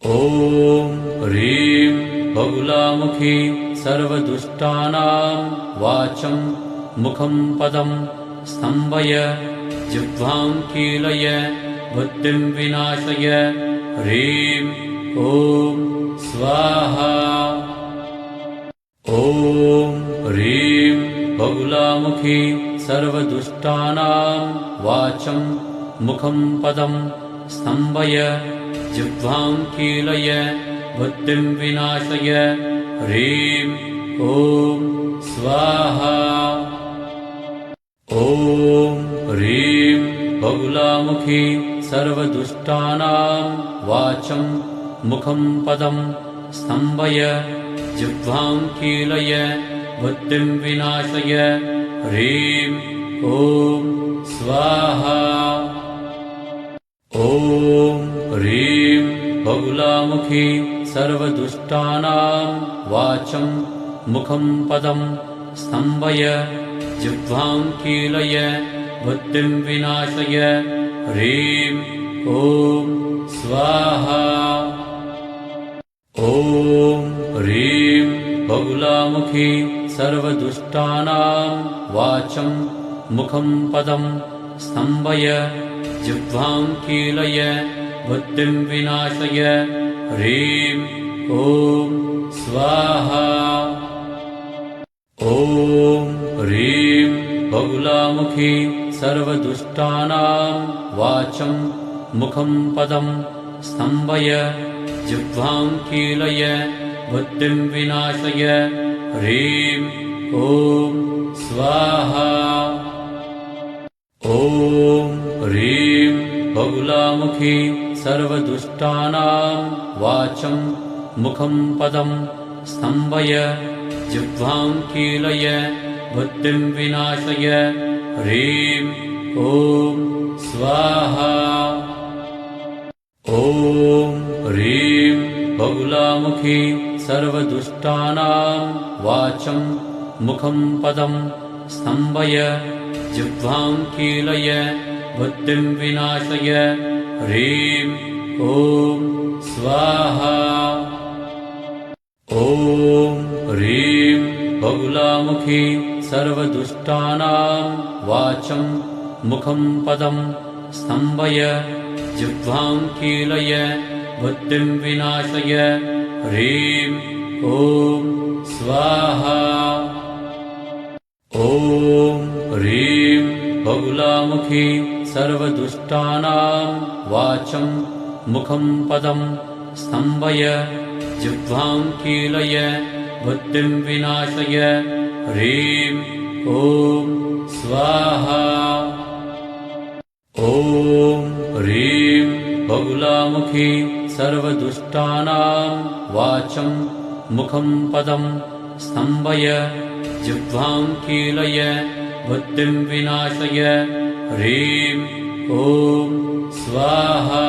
ॐ ह्रीं बगुलामुखी सर्वदुष्टानां वाचं मुखं पदं स्तम्भय जिह्वां कीलय बुद्धिं विनाशय ह्रीं ॐ स्वाहा। ॐ ह्रीं बगुलामुखी सर्वदुष्टानां वाचं मुखं पदं स्तम्भय जिह्वां कीलय बुद्धिं विनाशय ह्रीं ॐ स्वाहा। ॐ ह्रीं बगुलामुखी सर्वदुष्टानां वाचं मुखं पदं स्तम्भय जिह्वां कीलय बुद्धिं विनाशय ह्रीं ॐ स्वाहा। ॐ ह्रीं बगुलामुखी सर्वदुष्टानां वाचं मुखं पदं स्तम्भय जिह्वां कीलय बुद्धिं विनाशय ह्रीं ॐ स्वाहा। ॐ ह्रीं बगुलामुखी सर्वदुष्टानां वाचं मुखं पदं स्तम्भय जिह्वां कीलय बुद्धिं विनाशय ह्रीं ॐ स्वाहा। ॐ ह्रीं बगुलामुखी सर्वदुष्टानां वाचं मुखं पदं स्तम्भय जिह्वां कीलय बुद्धिं विनाशय ह्रीं ॐ स्वाहा। ॐ ह्रीं बगुलामुखी सर्वदुष्टानां वाचं मुखं पदं स्तम्भय जिह्वां कीलय बुद्धिं विनाशय ह्रीं ॐ स्वाहा। ॐ ह्रीं बगुलामुखी सर्वदुष्टानां वाचं मुखं पदं स्तम्भय जिह्वां कीलय बुद्धिं विनाशय ह्रीं ॐ स्वाहा। ॐ ह्रीं बगुलामुखी सर्वदुष्टानां वाचं मुखं पदं स्तम्भय जिह्वां कीलय बुद्धिं विनाशय ह्रीं ॐ स्वाहा। ॐ ह्रीं बगुलामुखी सर्वदुष्टानां वाचं मुखं पदं स्तम्भय जिह्वां कीलय बुद्धिं विनाशय ह्रीं ॐ स्वाहा। ॐ ह्रीं बगुलामुखी सर्वदुष्टानां वाचं मुखं पदं स्तम्भय जिह्वां कीलय बुद्धिं विनाशय ह्रीं ॐ स्वाहा।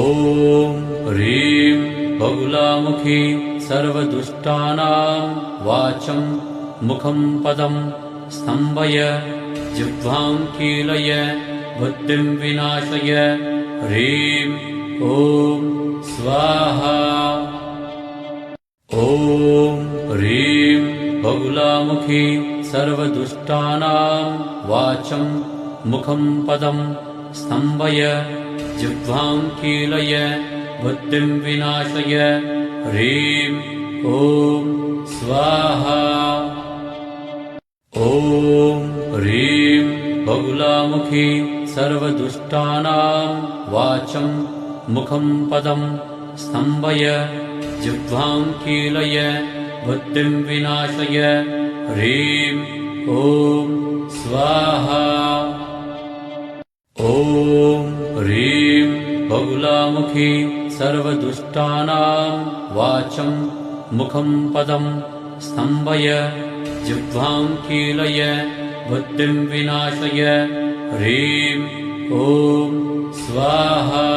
ॐ ह्रीं बगुलामुखी सर्वदुष्टानां वाचं मुखं पदं स्तम्भय जिह्वां कीलय बुद्धिं विनाशय ह्रीं ॐ स्वाहा। ॐ ह्रीं बगुलामुखी सर्वदुष्टानां वाचं मुखं पदं स्तम्भय जिह्वां कीलय बुद्धिं विनाशय ह्रीं ॐ स्वाहा। ॐ ह्रीं बगुलामुखी सर्वदुष्टानां वाचं मुखं पदं स्तम्भय जिह्वां कीलय बुद्धिं विनाशय ह्रीं ॐ स्वाहा। ॐ ह्रीं बगुलामुखी सर्वदुष्टानां वाचं मुखं पदं स्तम्भय जिह्वां कीलय बुद्धिं विनाशय ह्रीं ॐ स्वाहा।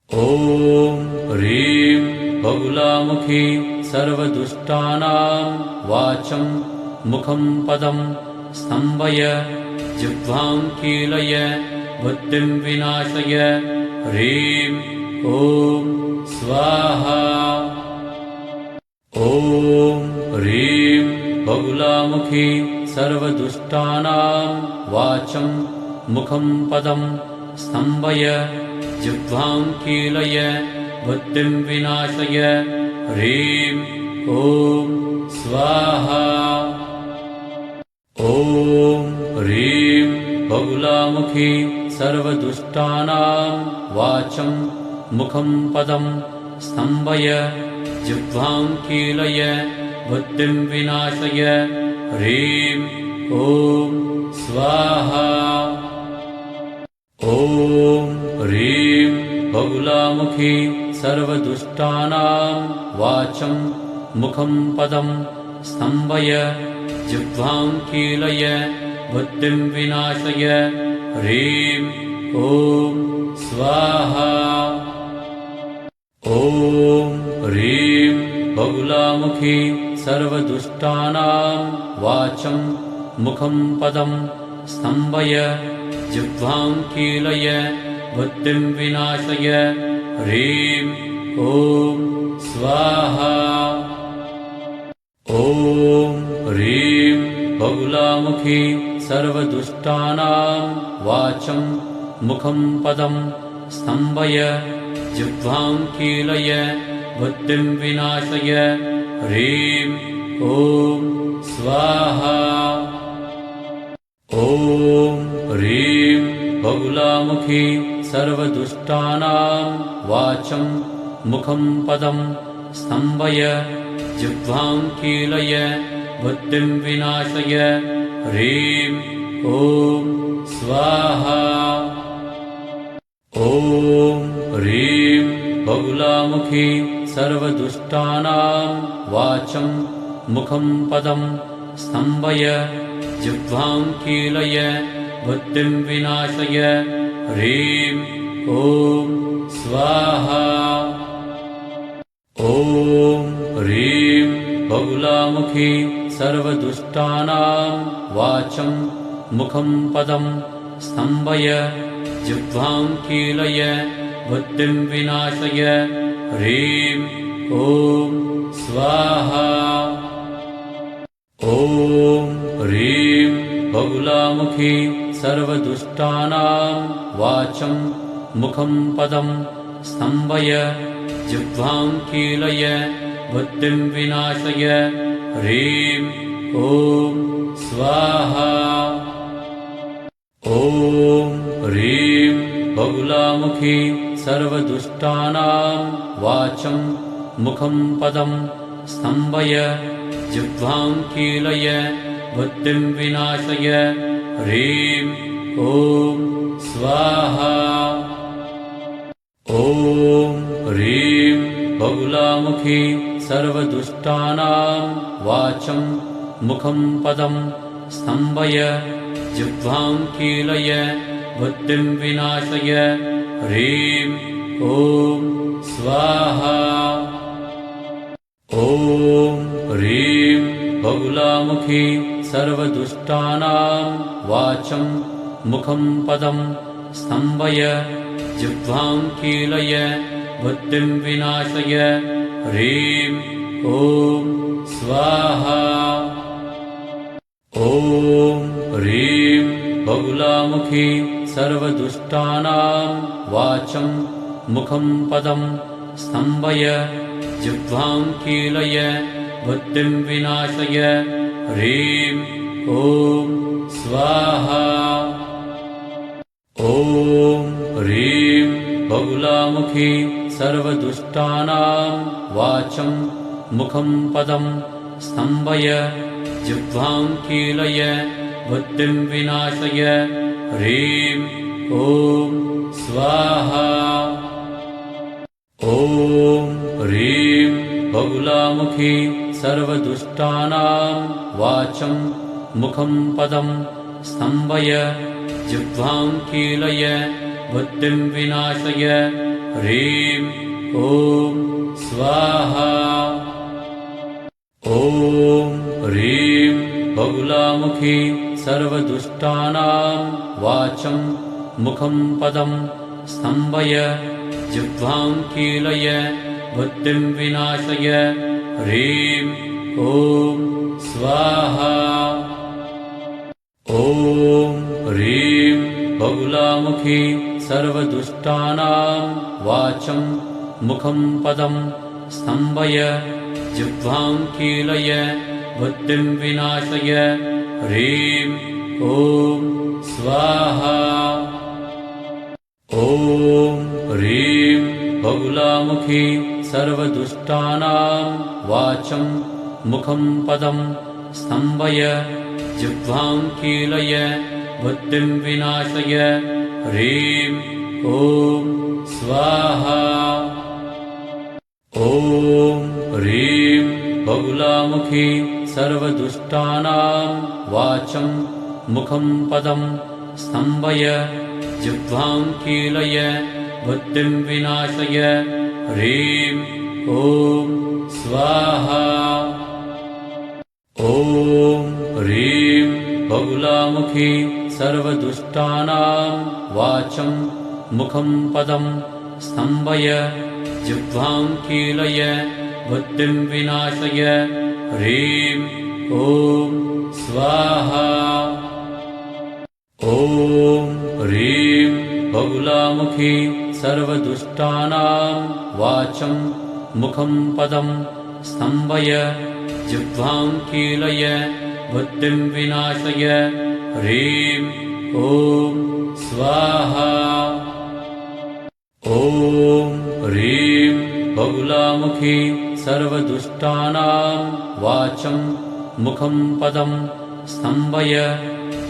ॐ ह्रीं बगुलामुखी सर्वदुष्टानां वाचं मुखं पदं स्तम्भय जिह्वां कीलय बुद्धिं विनाशय ह्रीं ॐ स्वाहा। ॐ ह्रीं बगुलामुखी सर्वदुष्टानां वाचं मुखं पदं स्तम्भय जिह्वां कीलय बुद्धिं विनाशय ह्रीं ॐ स्वाहा। ॐ ह्रीं बगुलामुखी सर्वदुष्टानां वाचं मुखं पदं स्तम्भय जिह्वां कीलय बुद्धिं विनाशय ह्रीं ॐ स्वाहा। ॐ ह्रीं बगुलामुखी सर्वदुष्टानां वाचं मुखं पदं स्तम्भय जिह्वां कीलय बुद्धिं विनाशय ह्रीं ॐ स्वाहा। ॐ ह्रीं बगुलामुखी सर्वदुष्टानां वाचं मुखं पदं स्तम्भय जिह्वां कीलय बुद्धिं विनाशय ह्रीं ॐ स्वाहा। ॐ ह्रीं बगुलामुखी सर्वदुष्टानां वाचं मुखं पदं स्तम्भय जिह्वां कीलय बुद्धिं विनाशय ह्रीं ॐ स्वाहा। ॐ ह्रीं बगुलामुखी सर्वदुष्टानां वाचं मुखं पदं स्तम्भय जिह्वां कीलय बुद्धिं विनाशय ह्रीं ॐ स्वाहा। ॐ ह्रीं बगुलामुखी सर्वदुष्टानां वाचं मुखं पदं स्तम्भय जिह्वां कीलय बुद्धिं विनाशय ह्रीं ॐ स्वाहा। ॐ ह्रीं बगुलामुखी सर्वदुष्टानां वाचं मुखं पदं स्तम्भय जिह्वां कीलय बुद्धिं विनाशय ह्रीं ॐ स्वाहा। ॐ ह्रीं बगुलामुखी सर्वदुष्टानां वाचं मुखं पदं स्तम्भय जिह्वां कीलय बुद्धिं विनाशय ह्रीं ॐ स्वाहा। ॐ ह्रीं बगुलामुखी सर्वदुष्टानां वाचं मुखं पदं स्तम्भय जिह्वां कीलय बुद्धिं विनाशय ह्रीं ॐ स्वाहा। ॐ ह्रीं बगुलामुखी सर्वदुष्टानां वाचं मुखं पदं स्तम्भय जिह्वां कीलय बुद्धिं विनाशय ह्रीं ॐ स्वाहा। ॐ ह्रीं बगुलामुखी सर्वदुष्टानां वाचं मुखं पदं स्तम्भय जिह्वां कीलय बुद्धिं विनाशय ह्रीं ॐ स्वाहा। ॐ ह्रीं बगुलामुखी सर्वदुष्टानां वाचं मुखं पदं स्तम्भय जिह्वां कीलय बुद्धिं विनाशय ह्रीं ॐ स्वाहा। ॐ ह्रीं बगुलामुखी सर्वदुष्टानां वाचं मुखं पदं स्तम्भय जिह्वां कीलय बुद्धिं विनाशय ह्रीं ॐ स्वाहा। ॐ ह्रीं बगुलामुखी सर्वदुष्टानां वाचं मुखं पदं स्तम्भय जिह्वां कीलय बुद्धिं विनाशय ह्रीं ॐ स्वाहा। ॐ ह्रीं बगुलामुखी सर्वदुष्टानां वाचं मुखं पदं स्तम्भय जिह्वां कीलय बुद्धिं विनाशय ह्रीं ॐ स्वाहा। ॐ ह्रीं बगुलामुखी सर्वदुष्टानां वाचं मुखं पदं स्तम्भय जिह्वां कीलय बुद्धिं विनाशय ह्रीं ॐ स्वाहा। ॐ ह्रीं बगुलामुखी सर्वदुष्टानां वाचं मुखं पदं स्तम्भय जिह्वां कीलय बुद्धिं विनाशय ह्रीं ॐ स्वाहा। ॐ ह्रीं बगुलामुखी सर्वदुष्टानां वाचं मुखं पदं स्तम्भय जिह्वां कीलय बुद्धिं विनाशय ह्रीं ॐ स्वाहा। ॐ ह्रीं बगुलामुखी सर्वदुष्टानां वाचं मुखं पदं स्तम्भय जिह्वां कीलय बुद्धिं विनाशय ह्रीं ॐ स्वाहा। ॐ ह्रीं बगुलामुखी सर्वदुष्टानां वाचं मुखं पदं स्तम्भय जिह्वां कीलय बुद्धिं विनाशय ह्रीं ॐ स्वाहा। ॐ ह्रीं बगुलामुखी सर्वदुष्टानां वाचं मुखं पदं स्तम्भय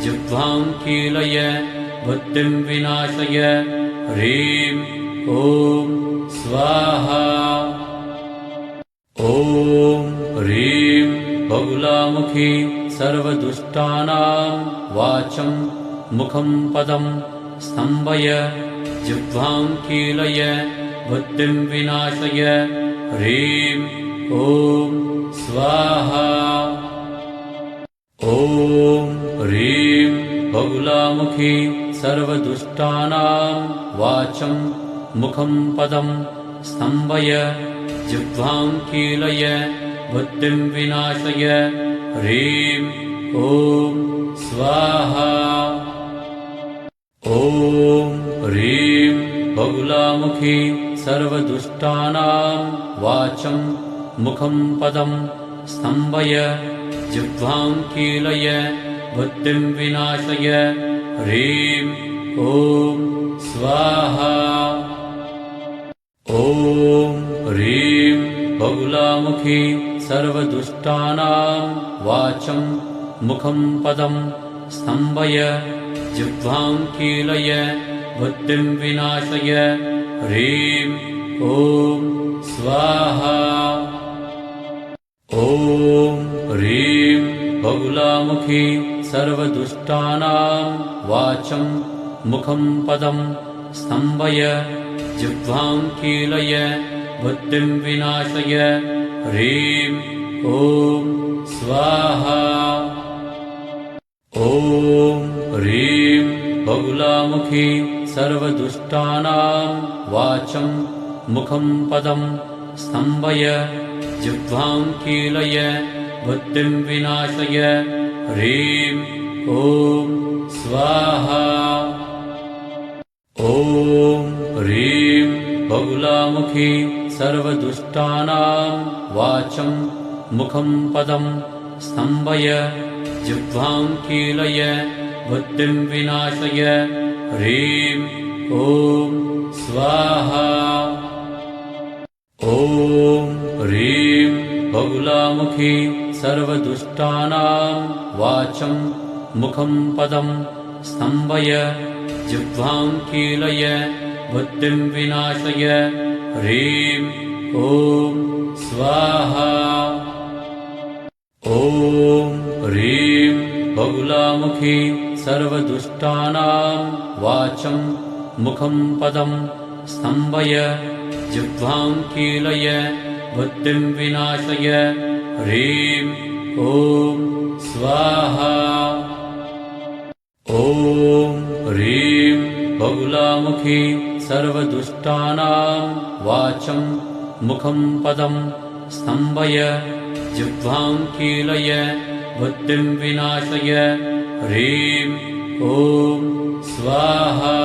जिह्वां कीलय बुद्धिं विनाशय ह्रीं ॐ स्वाहा। ॐ ह्रीं बगुलामुखी सर्वदुष्टानां वाचं मुखं पदं स्तम्भय जिह्वां कीलय बुद्धिं विनाशय ह्रीं ॐ स्वाहा। ॐ ह्रीं बगुलामुखी सर्वदुष्टानां वाचं मुखं पदं स्तम्भय जिह्वां कीलय बुद्धिं विनाशय ह्रीं ॐ स्वाहा। ॐ ह्रीं बगुलामुखी सर्वदुष्टानां वाचं मुखं पदं स्तम्भय जिह्वां कीलय बुद्धिं विनाशय ह्रीं ॐ स्वाहा। ॐ ह्रीं बगुलामुखी सर्वदुष्टानां वाचं मुखं पदं स्तम्भय जिह्वां कीलय बुद्धिं विनाशय ह्रीं ॐ स्वाहा। ॐ ह्रीं बगुलामुखी सर्वदुष्टानां वाचं मुखं पदं स्तम्भय जिह्वां कीलय बुद्धिं विनाशय ह्रीं ॐ स्वाहा। ॐ ह्रीं बगुलामुखी सर्वदुष्टानां वाचं मुखं पदं स्तम्भय जिह्वां कीलय बुद्धिं विनाशय ह्रीं ॐ स्वाहा। ॐ ह्रीं बगुलामुखी सर्वदुष्टानां वाचं मुखं पदं स्तम्भय जिह्वां कीलय बुद्धिं विनाशय ह्रीं ॐ स्वाहा। ॐ ह्रीं बगुलामुखी सर्वदुष्टानां वाचं मुखं पदं स्तम्भय जिह्वां कीलय बुद्धिं विनाशय ह्रीं ॐ स्वाहा। ॐ ह्रीं बगुलामुखी सर्वदुष्टानां वाचं मुखं पदं स्तम्भय जिह्वां कीलय बुद्धिं विनाशय ह्रीं ॐ स्वाहा। ॐ ह्रीं बगुलामुखी सर्वदुष्टानां वाचं मुखं पदं स्तम्भय जिह्वां कीलय बुद्धिं विनाशय ह्रीं ॐ स्वाहा।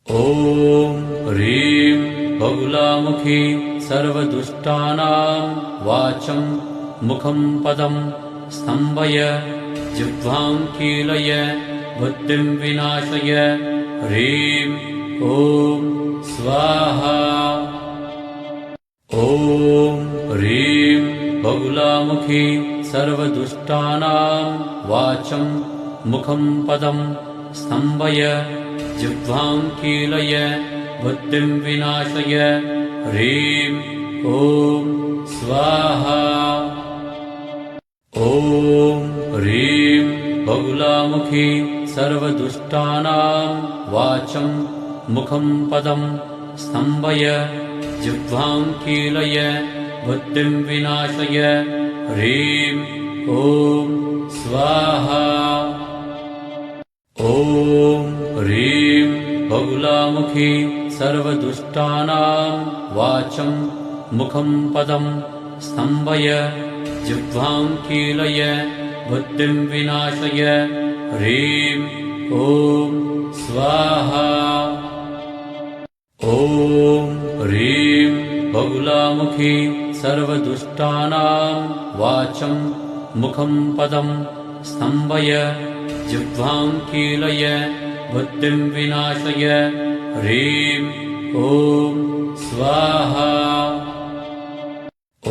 ॐ ह्रीं बगुलामुखी सर्वदुष्टानां वाचं मुखं पदं स्तम्भय जिह्वां कीलय बुद्धिं विनाशय ह्रीं ॐ स्वाहा। ॐ ह्रीं बगुलामुखी सर्वदुष्टानां वाचं मुखं पदं स्तम्भय जिह्वां कीलय बुद्धिं विनाशय ह्रीं ॐ स्वाहा। ॐ ह्रीं बगुलामुखी सर्वदुष्टानां वाचं मुखं पदं स्तम्भय जिह्वां कीलय बुद्धिं विनाशय ह्रीं ॐ स्वाहा। ॐ ह्रीं बगुलामुखी सर्वदुष्टानां वाचं मुखं पदं स्तम्भय जिह्वां कीलय बुद्धिं विनाशय ह्रीं ॐ स्वाहा। ॐ ह्रीं बगुलामुखी सर्वदुष्टानां वाचं मुखं पदं स्तम्भय जिह्वां कीलय बुद्धिं विनाशय ह्रीं ॐ स्वाहा।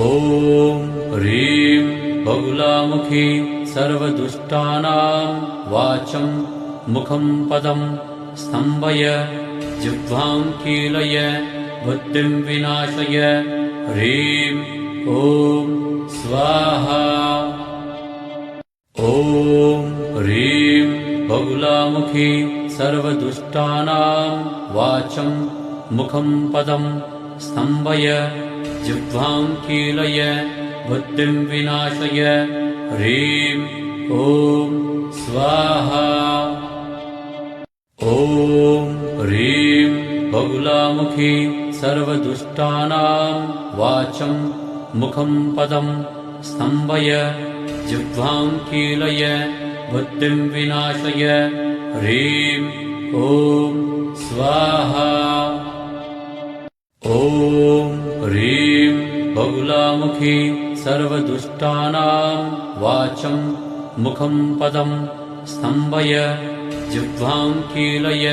ॐ ह्रीं बगुलामुखी सर्वदुष्टानां वाचं मुखं पदं स्तम्भय जिह्वां कीलय बुद्धिं विनाशय ह्रीं ॐ स्वाहा। ॐ ह्रीं बगुलामुखी सर्वदुष्टानां वाचं मुखं पदं स्तम्भय जिह्वां कीलय बुद्धिं विनाशय ह्रीं ॐ स्वाहा। ॐ ह्रीं बगुलामुखी सर्वदुष्टानां वाचं मुखं पदं स्तम्भय जिह्वां कीलय बुद्धिं विनाशय ह्रीं ॐ स्वाहा। ॐ ह्रीं बगुलामुखी सर्वदुष्टानां वाचं मुखं पदं स्तम्भय जिह्वां कीलय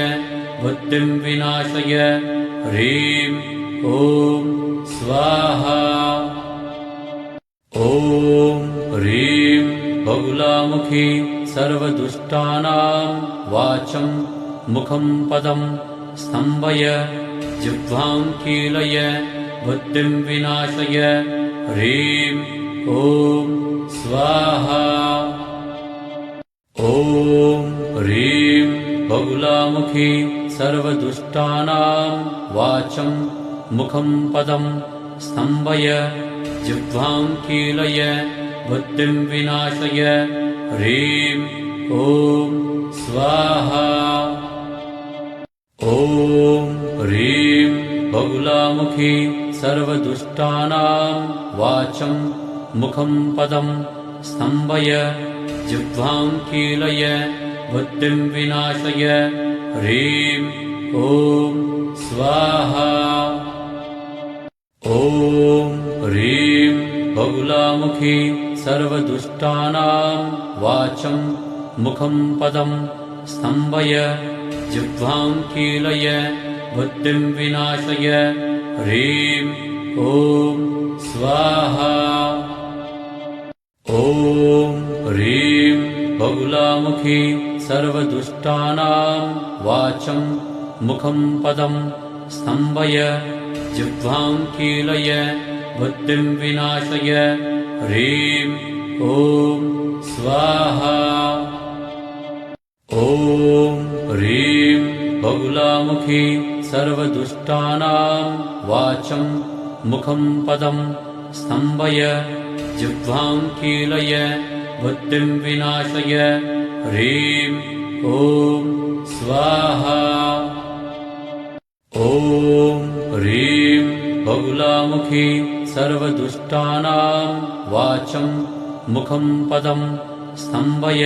बुद्धिं विनाशय ह्रीं ॐ स्वाहा। ॐ ह्रीं बगुलामुखी सर्वदुष्टानां वाचं मुखं पदं स्तम्भय जिह्वां कीलय बुद्धिं विनाशय ह्रीं ॐ स्वाहा। ॐ ह्रीं बगुलामुखी सर्वदुष्टानां वाचं मुखं पदं स्तम्भय जिह्वां कीलय बुद्धिं विनाशय ह्रीं ॐ स्वाहा। ॐ ह्रीं बगुलामुखी सर्वदुष्टानां वाचं मुखं पदं स्तम्भय जिह्वां कीलय बुद्धिं विनाशय ह्रीं ॐ स्वाहा। ॐ ह्रीं बगुलामुखी सर्वदुष्टानां वाचं मुखं पदं स्तम्भय जिह्वां कीलय बुद्धिं विनाशय ह्रीं ॐ स्वाहा। ॐ ह्रीं बगुलामुखी सर्वदुष्टानां वाचं मुखं पदं स्तम्भय जिह्वां कीलय बुद्धिं विनाशय ह्रीं ॐ स्वाहा। ॐ ह्रीं बगुलामुखी सर्वदुष्टानां वाचं मुखं पदं स्तम्भय जिह्वां कीलय बुद्धिं विनाशय ह्रीं ॐ स्वाहा। ॐ ह्रीं बगुलामुखी सर्वदुष्टानां वाचं मुखं पदं स्तम्भय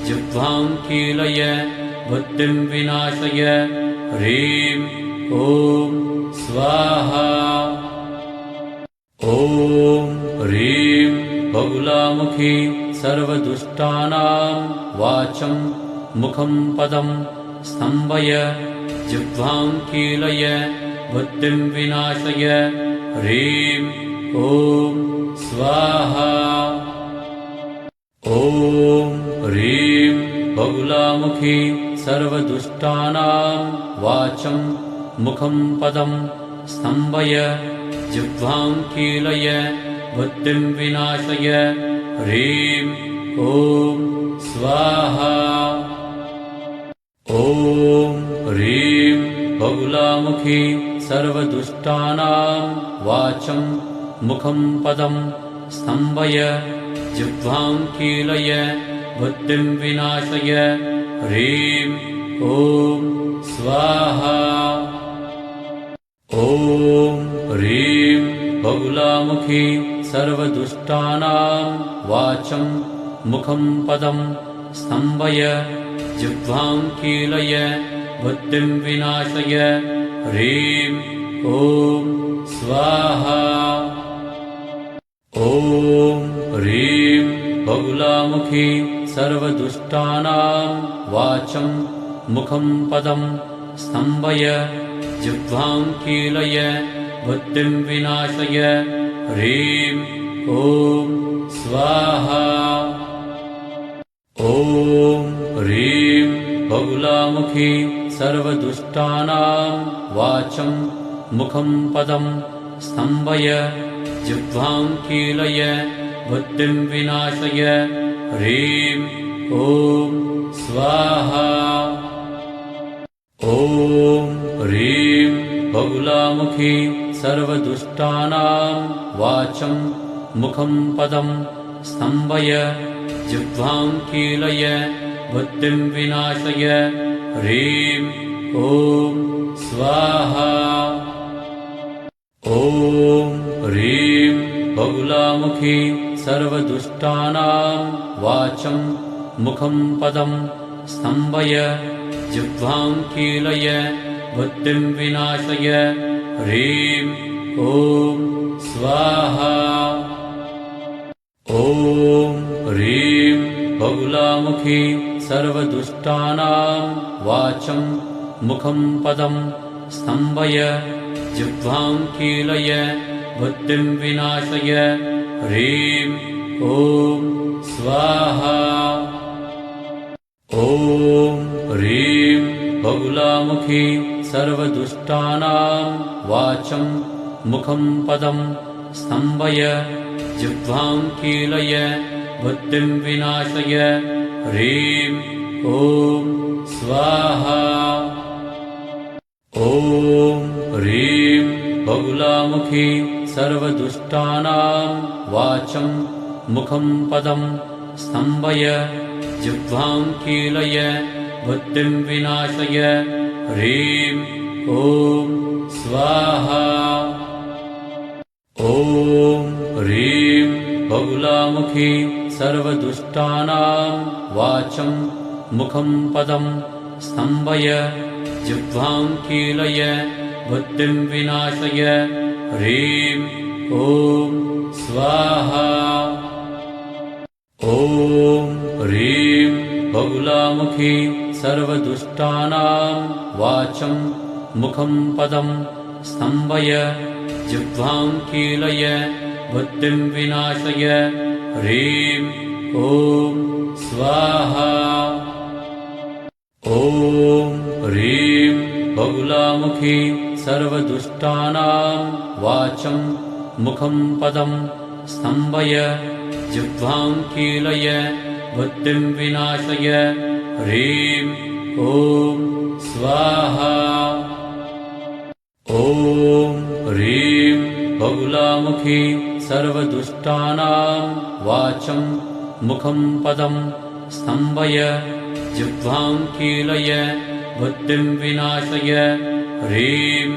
जिह्वां कीलय बुद्धिं विनाशय ह्रीं ॐ स्वाहा। ॐ ह्रीं बगुलामुखी सर्वदुष्टानां वाचं मुखं पदं स्तम्भय जिह्वां कीलय बुद्धिं विनाशय ह्रीं ॐ स्वाहा। ॐ ह्रीं बगुलामुखी सर्वदुष्टानां वाचं मुखं पदं स्तम्भय जिह्वां कीलय बुद्धिं विनाशय ह्रीं ॐ स्वाहा। ॐ ह्रीं बगुलामुखी सर्वदुष्टानां वाचं मुखं पदं स्तम्भय जिह्वां कीलय बुद्धिं विनाशय ह्रीं ॐ स्वाहा। ॐ ह्रीं बगुलामुखी सर्वदुष्टानां वाचं मुखं पदं स्तम्भय जिह्वां कीलय बुद्धिं विनाशय ह्रीं ॐ स्वाहा। ॐ ह्रीं बगुलामुखी सर्वदुष्टानां वाचं मुखं पदं स्तम्भय जिह्वां कीलय बुद्धिं विनाशय ह्रीं ॐ स्वाहा। ॐ ह्रीं बगुलामुखी सर्वदुष्टानां वाचं मुखं पदं स्तम्भय जिह्वां कीलय बुद्धिं विनाशय ह्रीं ॐ स्वाहा। ॐ ह्रीं बगुलामुखी सर्वदुष्टानां वाचं मुखं पदं स्तम्भय जिह्वां कीलय बुद्धिं विनाशय ह्रीं ॐ स्वाहा। ॐ ह्रीं बगुलामुखी सर्वदुष्टानां वाचं मुखं पदं स्तम्भय जिह्वां कीलय बुद्धिं विनाशय ह्रीं ॐ स्वाहा। ॐ ह्रीं बगुलामुखी सर्वदुष्टानां वाचं मुखं पदं स्तम्भय जिह्वां कीलय बुद्धिं विनाशय ह्रीं ॐ स्वाहा। ॐ ह्रीं बगुलामुखी सर्वदुष्टानां वाचं मुखं पदं स्तम्भय जिह्वां कीलय बुद्धिं विनाशय ह्रीं ॐ स्वाहा। ॐ ह्रीं बगुलामुखी सर्वदुष्टानां वाचं मुखं पदं स्तम्भय जिह्वां कीलय बुद्धिं विनाशय ह्रीं ॐ स्वाहा। ॐ ह्रीं बगुलामुखी सर्वदुष्टानां वाचं मुखं पदं स्तम्भय जिह्वां कीलय बुद्धिं विनाशय ह्रीं ॐ स्वाहा। ॐ ह्रीं बगुलामुखी सर्वदुष्टानां वाचं मुखं पदं स्तम्भय जिह्वां कीलय बुद्धिं विनाशय ह्रीं ॐ स्वाहा। ॐ ह्रीं बगुलामुखी सर्वदुष्टानां वाचं मुखं पदं स्तम्भय जिह्वां कीलय बुद्धिं विनाशय ह्रीं ॐ स्वाहा। ॐ ह्रीं बगुलामुखी सर्वदुष्टानां वाचं मुखं पदं स्तम्भय जिह्वां कीलय बुद्धिं विनाशय ह्रीं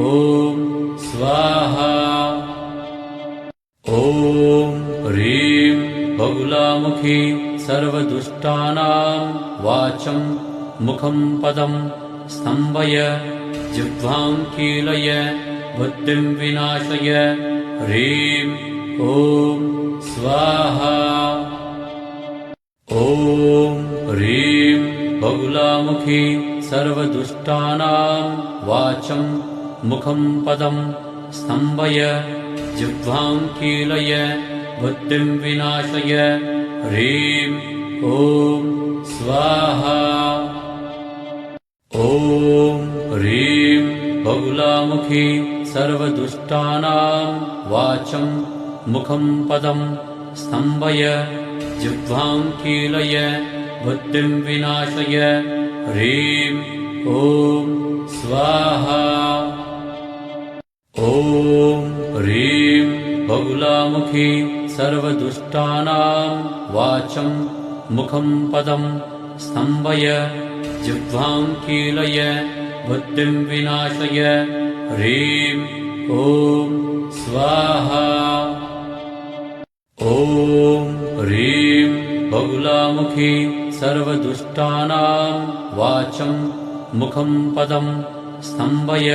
ॐ स्वाहा। ॐ ह्रीं बगुलामुखी सर्वदुष्टानां वाचं मुखं पदं स्तम्भय जिह्वां कीलय बुद्धिं विनाशय ह्रीं ॐ स्वाहा। ॐ ह्रीं बगुलामुखी सर्वदुष्टानां वाचं मुखं पदं स्तम्भय जिह्वां कीलय बुद्धिं विनाशय ह्रीं ॐ स्वाहा। ॐ ह्रीं बगुलामुखी सर्वदुष्टानां वाचं मुखं पदं स्तम्भय जिह्वां कीलय बुद्धिं विनाशय ह्रीं ॐ स्वाहा। ॐ ह्रीं बगुलामुखी सर्वदुष्टानां वाचं मुखं पदं स्तम्भय जिह्वां कीलय बुद्धिं विनाशय ह्रीं ॐ स्वाहा। ॐ ह्रीं बगुलामुखी सर्वदुष्टानां वाचं मुखं पदं स्तम्भय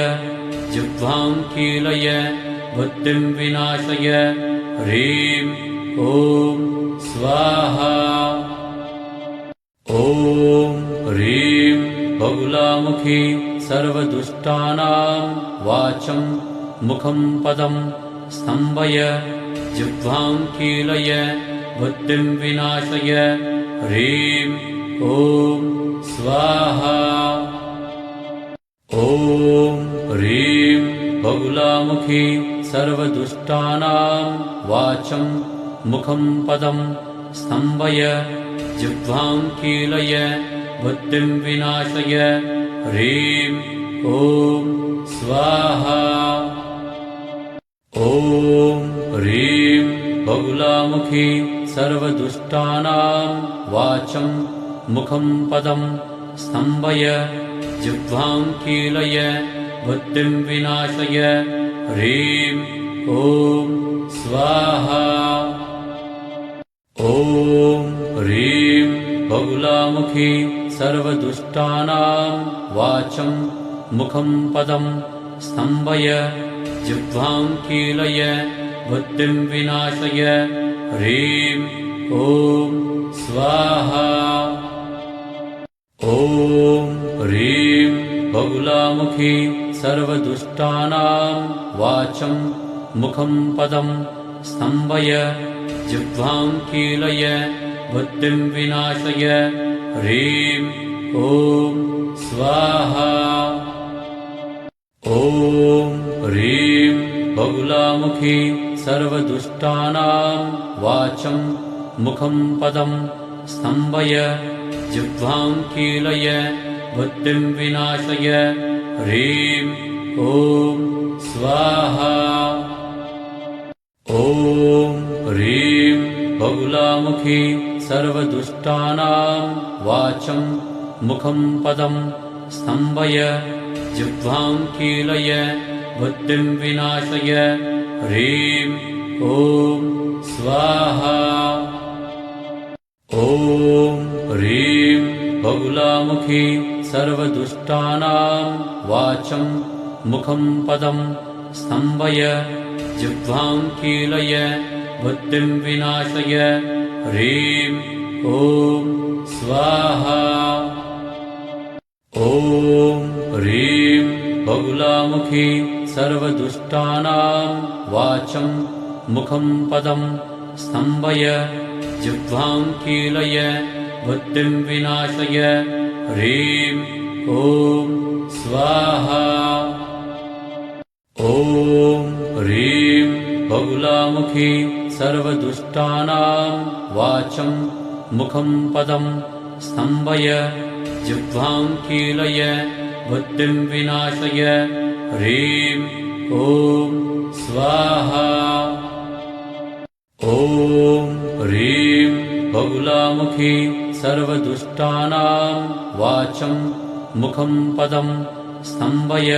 जिह्वां कीलय बुद्धिं विनाशय ह्रीं ॐ स्वाहा। ॐ ह्रीं बगुलामुखी सर्वदुष्टानां वाचं मुखं पदं स्तम्भय जिह्वां कीलय बुद्धिं विनाशय ह्रीं ॐ स्वाहा। ॐ ह्रीं बगुलामुखी सर्वदुष्टानां वाचं मुखं पदं स्तम्भय जिह्वां कीलय बुद्धिं विनाशय ह्रीं ॐ स्वाहा। ॐ ह्रीं बगुलामुखी सर्वदुष्टानां वाचं मुखं पदं स्तम्भय जिह्वां कीलय बुद्धिं विनाशय ह्रीं ॐ स्वाहा। ॐ ह्रीं बगुलामुखी सर्वदुष्टानां वाचं मुखं पदं स्तम्भय जिह्वां कीलय बुद्धिं विनाशय ह्रीं ॐ स्वाहा। ॐ ह्रीं बगुलामुखी सर्वदुष्टानां वाचं मुखं पदं स्तम्भय जिह्वां कीलय बुद्धिं विनाशय ह्रीं ॐ स्वाहा। ॐ ह्रीं बगुलामुखी सर्वदुष्टानां वाचं मुखं पदं स्तम्भय जिह्वां कीलय बुद्धिं विनाशय ह्रीं ॐ स्वाहा। ॐ ह्रीं बगुलामुखी सर्वदुष्टानां वाचं मुखं पदं स्तम्भय जिह्वां कीलय बुद्धिं विनाशय ह्रीं ॐ स्वाहा। ॐ ह्रीं बगुलामुखी सर्वदुष्टानां वाचं मुखं पदं स्तम्भय जिह्वां कीलय बुद्धिं विनाशय ह्रीं ॐ स्वाहा। ॐ ह्रीं बगुलामुखी सर्वदुष्टानां वाचं मुखं पदं स्तम्भय जिह्वां कीलय बुद्धिं विनाशय ह्रीं ॐ स्वाहा। ॐ ह्रीं बगुलामुखी सर्वदुष्टानां वाचं मुखं पदं स्तम्भय जिह्वां कीलय बुद्धिं विनाशय ह्रीं ॐ स्वाहा। ॐ ह्रीं बगुलामुखी सर्वदुष्टानां वाचं मुखं पदं स्तम्भय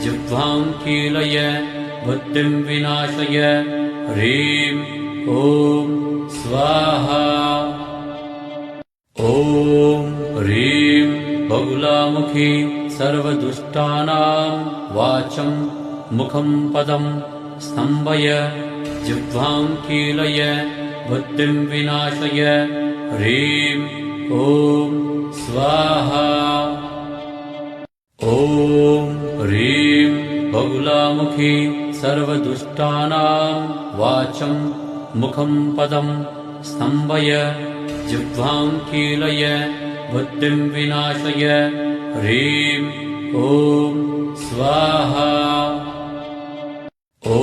जिह्वां कीलय बुद्धिं विनाशय ह्रीं ॐ स्वाहा। ॐ ह्रीं बगुलामुखी सर्वदुष्टानां वाचं मुखं पदं स्तम्भय जिह्वां कीलय बुद्धिं विनाशय ह्रीं ॐ स्वाहा। ॐ ह्रीं बगुलामुखी सर्वदुष्टानां वाचं मुखं पदं स्तम्भय जिह्वां कीलय बुद्धिं विनाशय ह्रीं ॐ स्वाहा। ॐ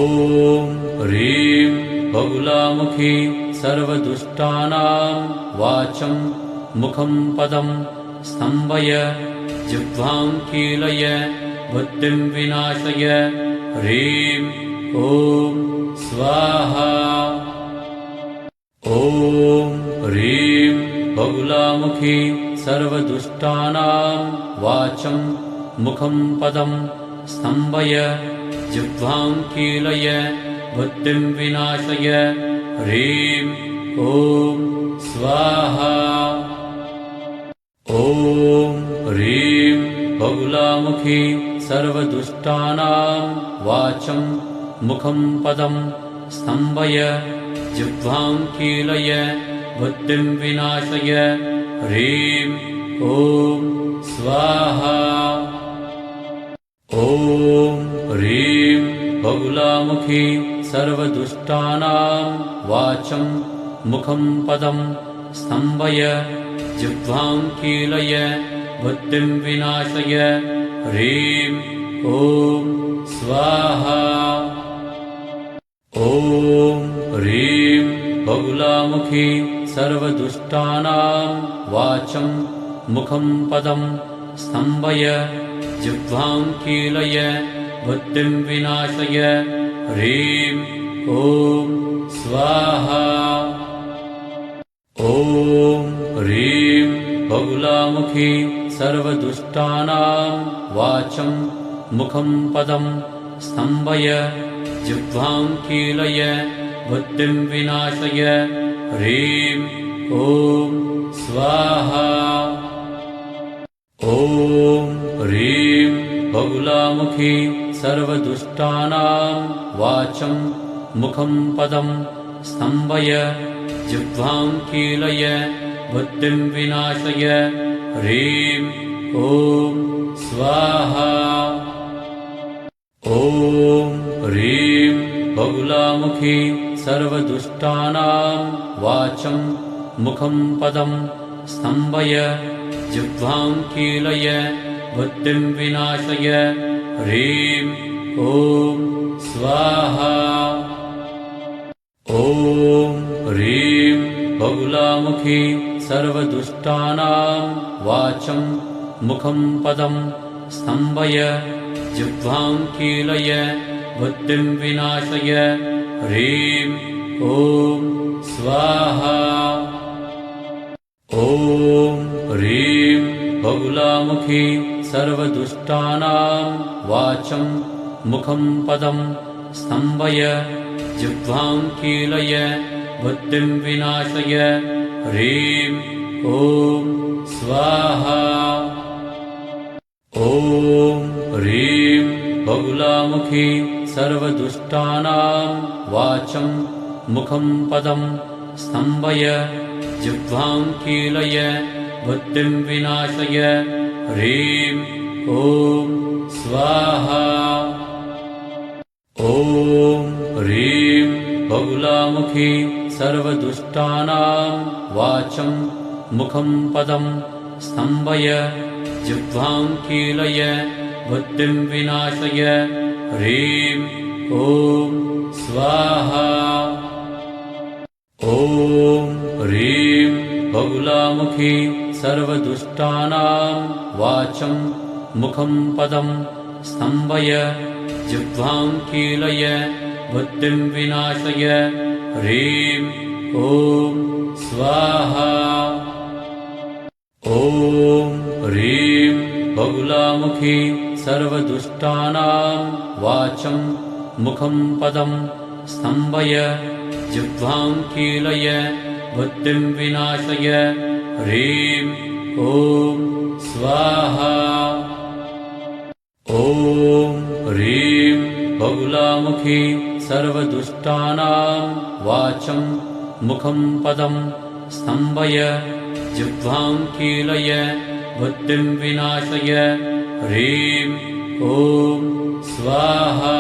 ह्रीं बगुलामुखी सर्वदुष्टानां वाचं मुखं पदं स्तम्भय जिह्वां कीलय बुद्धिं विनाशय ह्रीं ॐ स्वाहा। ॐ ह्रीं बगुलामुखी सर्वदुष्टानां वाचं मुखं पदं स्तम्भय जिह्वां कीलय बुद्धिं विनाशय ह्रीं ॐ स्वाहा। ॐ ह्रीं बगुलामुखी सर्वदुष्टानां वाचं मुखं पदं स्तम्भय जिह्वां कीलय बुद्धिं विनाशय ह्रीं ॐ स्वाहा। ॐ ह्रीं बगुलामुखी सर्वदुष्टानां वाचं मुखं पदं स्तम्भय जिह्वां कीलय बुद्धिं विनाशय ह्रीं ॐ स्वाहा। ॐ ह्रीं बगुलामुखी सर्वदुष्टानां वाचं मुखं पदं स्तम्भय जिह्वां कीलय बुद्धिं विनाशय ह्रीं ॐ स्वाहा। ॐ ह्रीं बगुलामुखी सर्वदुष्टानां वाचं मुखं पदं स्तम्भय जिह्वां कीलय बुद्धिं विनाशय ह्रीं ॐ स्वाहा। ॐ ह्रीं बगुलामुखी सर्वदुष्टानां वाचं मुखं पदं स्तम्भय जिह्वां कीलय बुद्धिं विनाशय ह्रीं ॐ स्वाहा। ॐ ह्रीं बगुलामुखी सर्वदुष्टानां वाचं मुखं पदं स्तम्भय जिह्वां कीलय बुद्धिं विनाशय ह्रीं ॐ स्वाहा। ॐ ह्रीं बगुलामुखी सर्वदुष्टानां वाचं मुखं पदं स्तम्भय जिह्वां कीलय बुद्धिं विनाशय ह्रीं ॐ स्वाहा। ॐ ह्रीं बगुलामुखी सर्वदुष्टानां वाचं मुखं पदं स्तम्भय जिह्वां कीलय बुद्धिं विनाशय ह्रीं ॐ स्वाहा। ॐ ह्रीं बगुलामुखी सर्वदुष्टानां वाचं मुखं पदं स्तम्भय जिह्वां कीलय बुद्धिं विनाशय ह्रीं ॐ स्वाहा। ॐ ह्रीं बगुलामुखी सर्वदुष्टानां वाचं मुखं पदं स्तम्भय जिह्वां कीलय बुद्धिं विनाशय ह्रीं ॐ स्वाहा। ॐ ह्रीं बगुलामुखी सर्वदुष्टानां वाचं मुखं पदं स्तम्भय जिह्वां कीलय बुद्धिं विनाशय ह्रीं ॐ स्वाहा। ॐ ह्रीं बगुलामुखी सर्वदुष्टानां वाचं मुखं पदं स्तम्भय जिह्वां कीलय बुद्धिं विनाशय ह्रीं ॐ स्वाहा। ॐ ह्रीं बगुलामुखी सर्वदुष्टानां वाचं मुखं पदं स्तम्भय जिह्वां कीलय बुद्धिं विनाशय ह्रीं ॐ स्वाहा।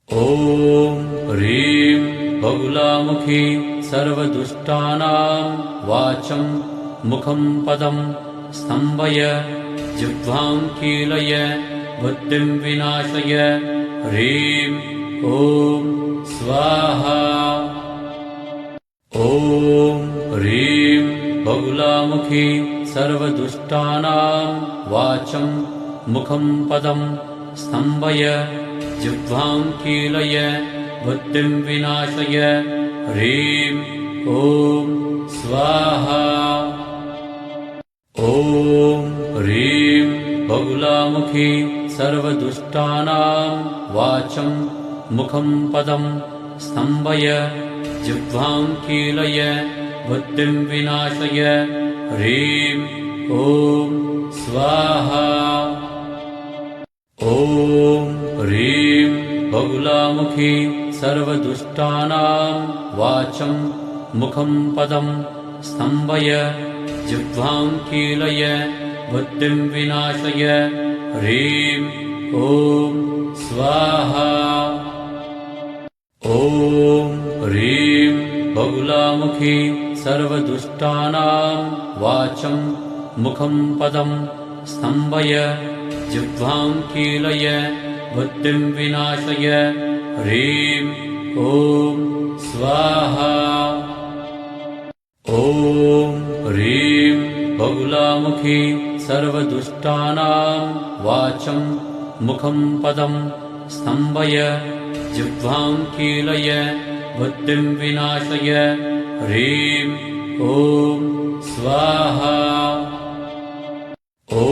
ॐ ह्रीं बगुलामुखी सर्वदुष्टानां वाचं मुखं पदं स्तम्भय जिह्वां कीलय बुद्धिं विनाशय ह्रीं ॐ स्वाहा। ॐ ह्रीं बगुलामुखी सर्वदुष्टानां वाचं मुखं पदं स्तम्भय जिह्वां कीलय बुद्धिं विनाशय ह्रीं ॐ स्वाहा। ॐ ह्रीं बगुलामुखी सर्वदुष्टानां वाचं मुखं पदं स्तम्भय जिह्वां कीलय बुद्धिं विनाशय ह्रीं ॐ स्वाहा। ॐ ह्रीं बगुलामुखी सर्वदुष्टानां वाचं मुखं पदं स्तम्भय जिह्वां कीलय बुद्धिं विनाशय ह्रीं ॐ स्वाहा। ॐ ह्रीं बगुलामुखी सर्वदुष्टानां वाचं मुखं पदं स्तम्भय जिह्वां कीलय बुद्धिं विनाशय ह्रीं ॐ स्वाहा। ॐ ह्रीं बगुलामुखी सर्वदुष्टानां वाचं मुखं पदं स्तम्भय जिह्वां कीलय बुद्धिं विनाशय ह्रीं ॐ स्वाहा। ॐ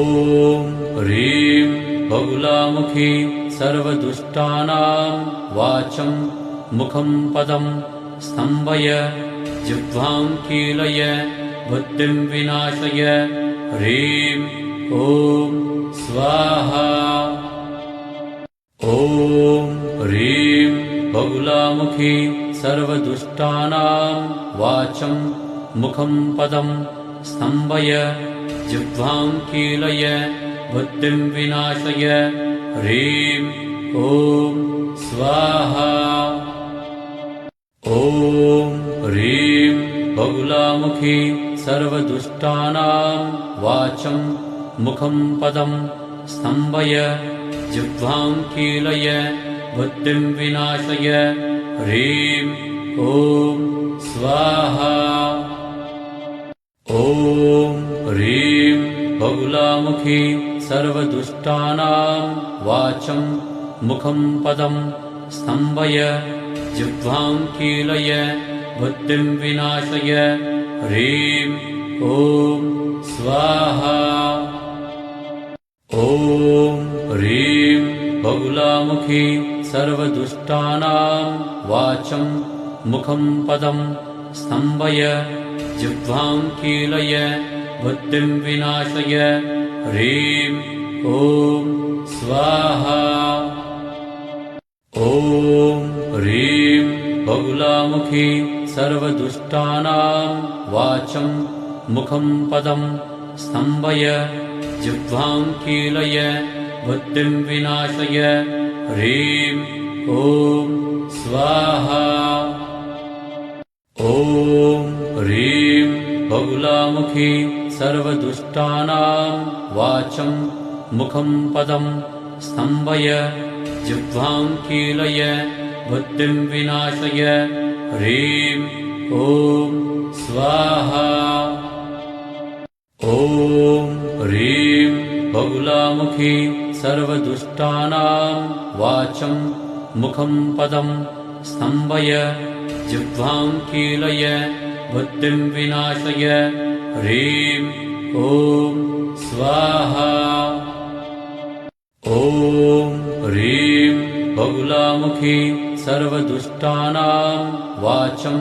ह्रीं बगुलामुखी सर्वदुष्टानां वाचं मुखं पदं स्तम्भय जिह्वां कीलय बुद्धिं विनाशय ह्रीं ॐ स्वाहा। ॐ ह्रीं बगुलामुखी सर्वदुष्टानां वाचं मुखं पदं स्तम्भय जिह्वां कीलय बुद्धिं विनाशय ह्रीं ॐ स्वाहा। ॐ ह्रीं बगुलामुखी सर्वदुष्टानां वाचं मुखं पदं स्तम्भय जिह्वां कीलय बुद्धिं विनाशय ह्रीं ॐ स्वाहा। ॐ ह्रीं बगुलामुखी सर्वदुष्टानां वाचं मुखं पदं स्तम्भय जिह्वां कीलय बुद्धिं विनाशय ह्रीं ॐ स्वाहा। ॐ ह्रीं बगुलामुखी सर्वदुष्टानां वाचं मुखं पदं स्तम्भय जिह्वां कीलय बुद्धिं विनाशय ह्रीं ॐ स्वाहा। ॐ ह्रीं बगुलामुखी सर्वदुष्टानां वाचं मुखं पदं स्तम्भय जिह्वां कीलय बुद्धिं विनाशय ह्रीं ॐ स्वाहा। ॐ ह्रीं बगुलामुखी सर्वदुष्टानां वाचं मुखं पदं स्तम्भय जिह्वां कीलय बुद्धिं विनाशय ह्रीं ॐ स्वाहा। ॐ ह्रीं बगुलामुखी सर्वदुष्टानां वाचं मुखं पदं स्तम्भय जिह्वां कीलय बुद्धिं विनाशय ह्रीं ॐ स्वाहा। ॐ ह्रीं बगुलामुखी सर्वदुष्टानां वाचं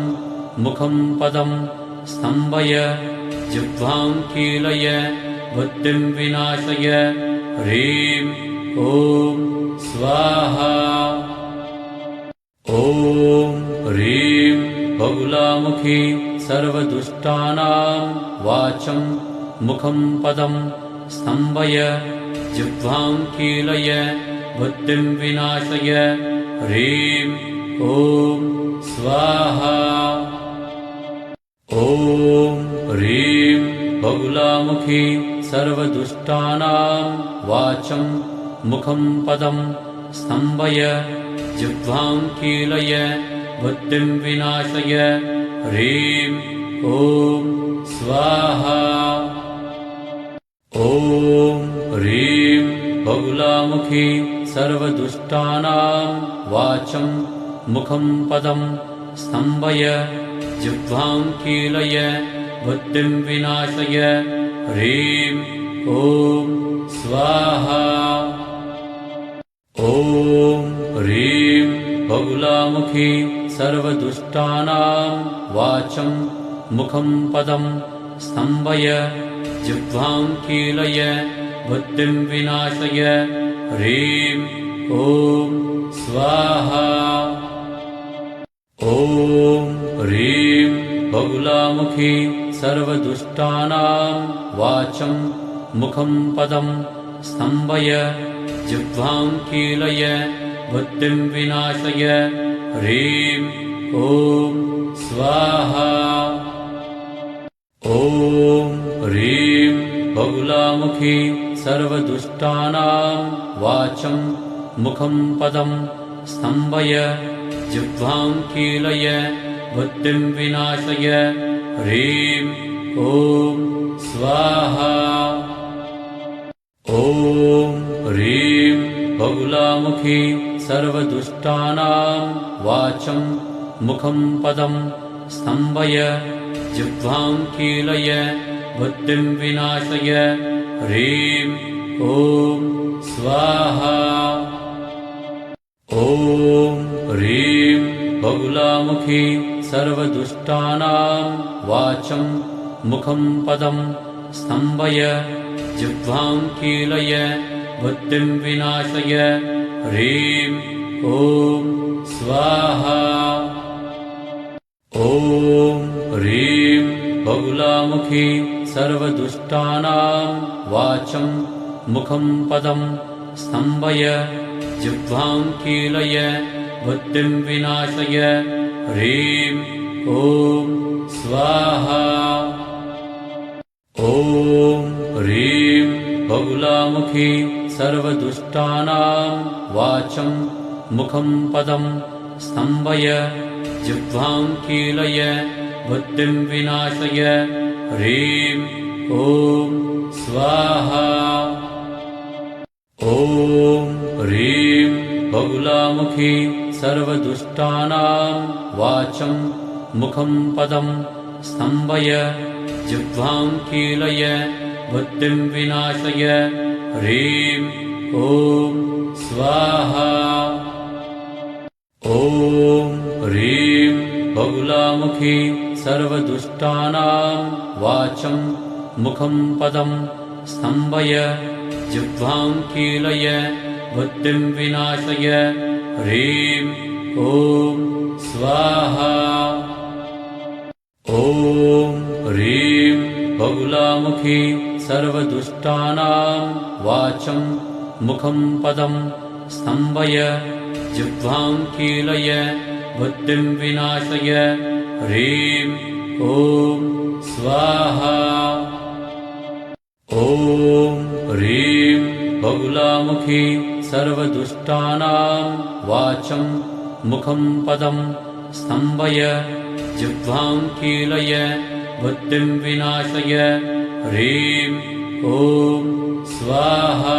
मुखं पदं स्तम्भय जिह्वां कीलय बुद्धिं विनाशय ह्रीं ॐ स्वाहा। ॐ ह्रीं बगुलामुखी सर्वदुष्टानां वाचं मुखं पदं स्तम्भय जिह्वां कीलय बुद्धिं विनाशय ह्रीं ॐ स्वाहा। ॐ ह्रीं बगुलामुखी सर्वदुष्टानां वाचं मुखं पदं स्तम्भय जिह्वां कीलय बुद्धिं विनाशय ह्रीं ॐ स्वाहा। ॐ ह्रीं बगुलामुखी सर्वदुष्टानां वाचं मुखं पदं स्तम्भय जिह्वां कीलय बुद्धिं विनाशय ह्रीं ॐ स्वाहा। ॐ ह्रीं बगुलामुखी सर्वदुष्टानां वाचं मुखं पदं स्तम्भय जिह्वां कीलय बुद्धिं विनाशय ह्रीं ॐ स्वाहा। ॐ ह्रीं बगुलामुखी सर्वदुष्टानां वाचं मुखं पदं स्तम्भय जिह्वां कीलय बुद्धिं विनाशय ह्रीं ॐ स्वाहा। ॐ ह्रीं बगुलामुखी सर्वदुष्टानां वाचं मुखं पदं स्तम्भय जिह्वां कीलय बुद्धिं विनाशय ह्रीं ॐ स्वाहा। ॐ ह्रीं बगुलामुखी सर्वदुष्टानां वाचं मुखं पदं स्तम्भय जिह्वां कीलय बुद्धिं विनाशय ह्रीं ॐ स्वाहा। ॐ ह्रीं बगुलामुखी सर्वदुष्टानां वाचं मुखं पदं स्तम्भय जिह्वां कीलय बुद्धिं विनाशय ह्रीं ॐ स्वाहा। ॐ ह्रीं बगुलामुखी सर्वदुष्टानां वाचं मुखं पदं स्तम्भय जिह्वां कीलय बुद्धिं विनाशय ह्रीं ॐ स्वाहा। ॐ ह्रीं बगुलामुखी सर्वदुष्टानां वाचं मुखं पदं स्तम्भय जिह्वां कीलय बुद्धिं विनाशय ह्रीं ॐ स्वाहा। ॐ ह्रीं बगुलामुखी सर्वदुष्टानां वाचं मुखं पदं स्तम्भय जिह्वां कीलय बुद्धिं विनाशय ह्रीं ॐ स्वाहा। ॐ ह्रीं बगुलामुखी सर्वदुष्टानां वाचं मुखं पदं स्तम्भय जिह्वां कीलय बुद्धिं विनाशय ह्रीं ॐ स्वाहा। ॐ ह्रीं बगुलामुखी सर्वदुष्टानां वाचं मुखं पदं स्तम्भय जिह्वां कीलय बुद्धिं विनाशय ह्रीं ॐ स्वाहा। ॐ ह्रीं बगुलामुखी सर्वदुष्टानां वाचं मुखं पदं स्तम्भय जिह्वां कीलय बुद्धिं विनाशय ह्रीं ॐ स्वाहा।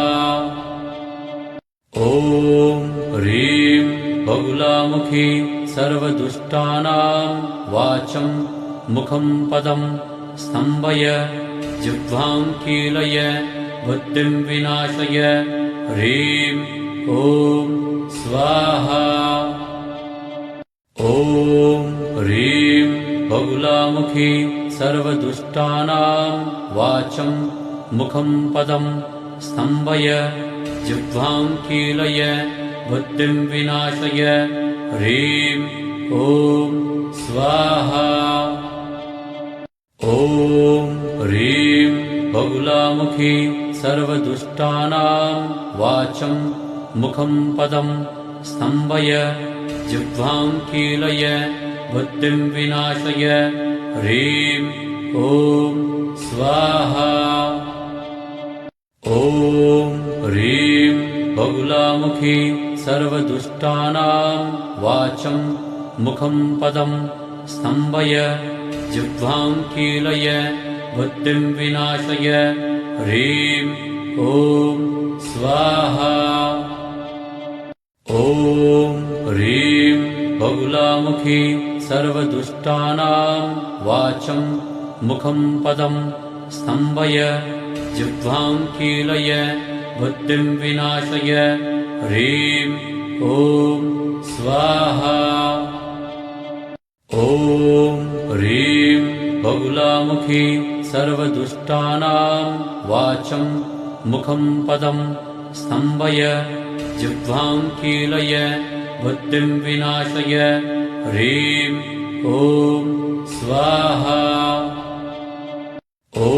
ॐ ह्रीं बगुलामुखी सर्वदुष्टानां वाचं मुखं पदं स्तम्भय जिह्वां कीलय बुद्धिं विनाशय ह्रीं ॐ स्वाहा। ॐ ह्रीं बगुलामुखी सर्वदुष्टानां वाचं मुखं पदं स्तम्भय जिह्वां कीलय बुद्धिं विनाशय ह्रीं ॐ स्वाहा। ॐ ह्रीं बगुलामुखी सर्वदुष्टानां वाचं मुखं पदं स्तम्भय जिह्वां कीलय बुद्धिं विनाशय ह्रीं ॐ स्वाहा। ॐ ह्रीं बगुलामुखी सर्वदुष्टानां वाचं मुखं पदं स्तम्भय जिह्वां कीलय बुद्धिं विनाशय ह्रीं ॐ स्वाहा। ॐ ह्रीं बगुलामुखी सर्वदुष्टानां वाचं मुखं पदं स्तम्भय जिह्वां कीलय बुद्धिं विनाशय ह्रीं ॐ स्वाहा। ॐ ह्रीं बगुलामुखी सर्वदुष्टानां वाचं मुखं पदं स्तम्भय जिह्वां कीलय बुद्धिं विनाशय ह्रीं ॐ स्वाहा। ॐ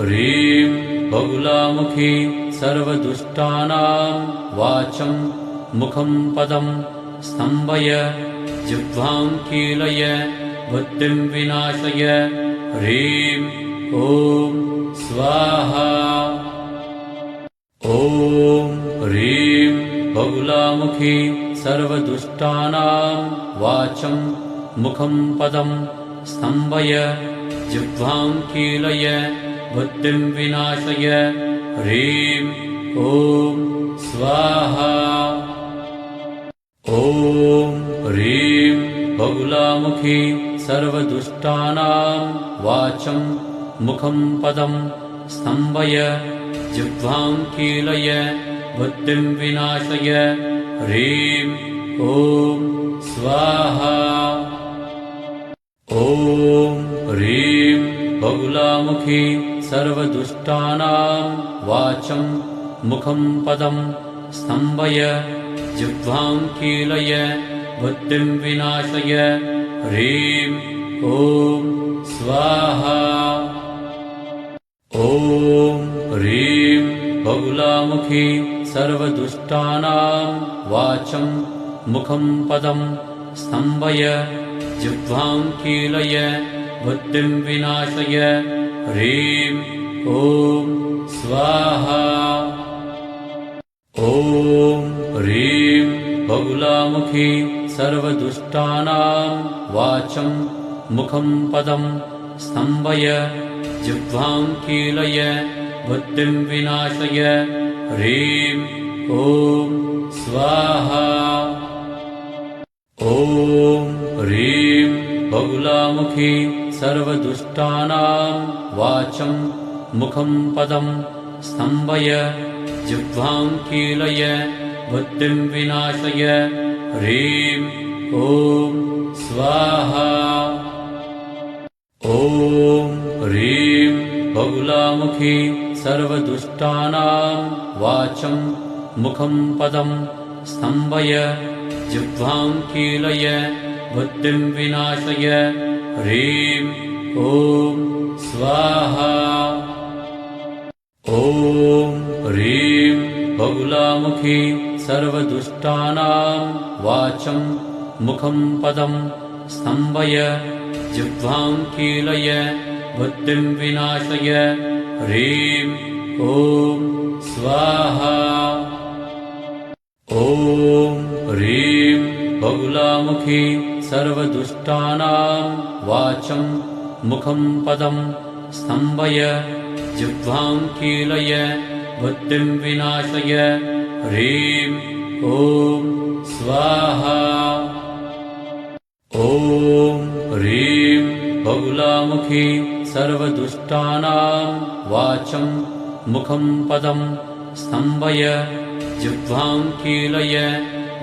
ह्रीं बगुलामुखी सर्वदुष्टानां वाचं मुखं पदं स्तम्भय जिह्वां कीलय बुद्धिं विनाशय ह्रीं ॐ स्वाहा। ॐ ह्रीं बगुलामुखी सर्वदुष्टानां वाचं मुखं पदं स्तम्भय जिह्वां कीलय बुद्धिं विनाशय ह्रीं ॐ स्वाहा। ॐ ह्रीं बगुलामुखी सर्वदुष्टानां वाचं मुखं पदं स्तम्भय जिह्वां कीलय बुद्धिं विनाशय ह्रीं ॐ स्वाहा। ॐ ह्रीं बगुलामुखी सर्वदुष्टानां वाचं मुखं पदं स्तम्भय जिह्वां कीलय बुद्धिं विनाशय ह्रीं ॐ स्वाहा। ॐ ह्रीं बगुलामुखी सर्वदुष्टानां वाचं मुखं पदं स्तम्भय जिह्वां कीलय बुद्धिं विनाशय ह्रीं ॐ स्वाहा। ॐ ह्रीं बगुलामुखी सर्वदुष्टानां वाचं मुखं पदं स्तम्भय जिह्वां कीलय बुद्धिं विनाशय ह्रीं ॐ स्वाहा। ॐ ह्रीं बगुलामुखी सर्वदुष्टानां वाचं मुखं पदं स्तम्भय जिह्वां कीलय बुद्धिं विनाशय ह्रीं ॐ स्वाहा। ॐ ह्रीं बगुलामुखी सर्वदुष्टानां वाचं मुखं पदं स्तम्भय जिह्वां कीलय बुद्धिं विनाशय ह्रीं ॐ स्वाहा। ॐ ह्रीं बगुलामुखी सर्वदुष्टानां वाचं मुखं पदं स्तम्भय जिह्वां कीलय बुद्धिं विनाशय ह्रीं ॐ स्वाहा। ॐ ह्रीं बगुलामुखी सर्वदुष्टानां वाचं मुखं पदं स्तम्भय जिह्वां कीलय बुद्धिं विनाशय ह्रीं ॐ स्वाहा। ॐ ह्रीं बगुलामुखी सर्वदुष्टानां वाचं मुखं पदं स्तम्भय जिह्वां कीलय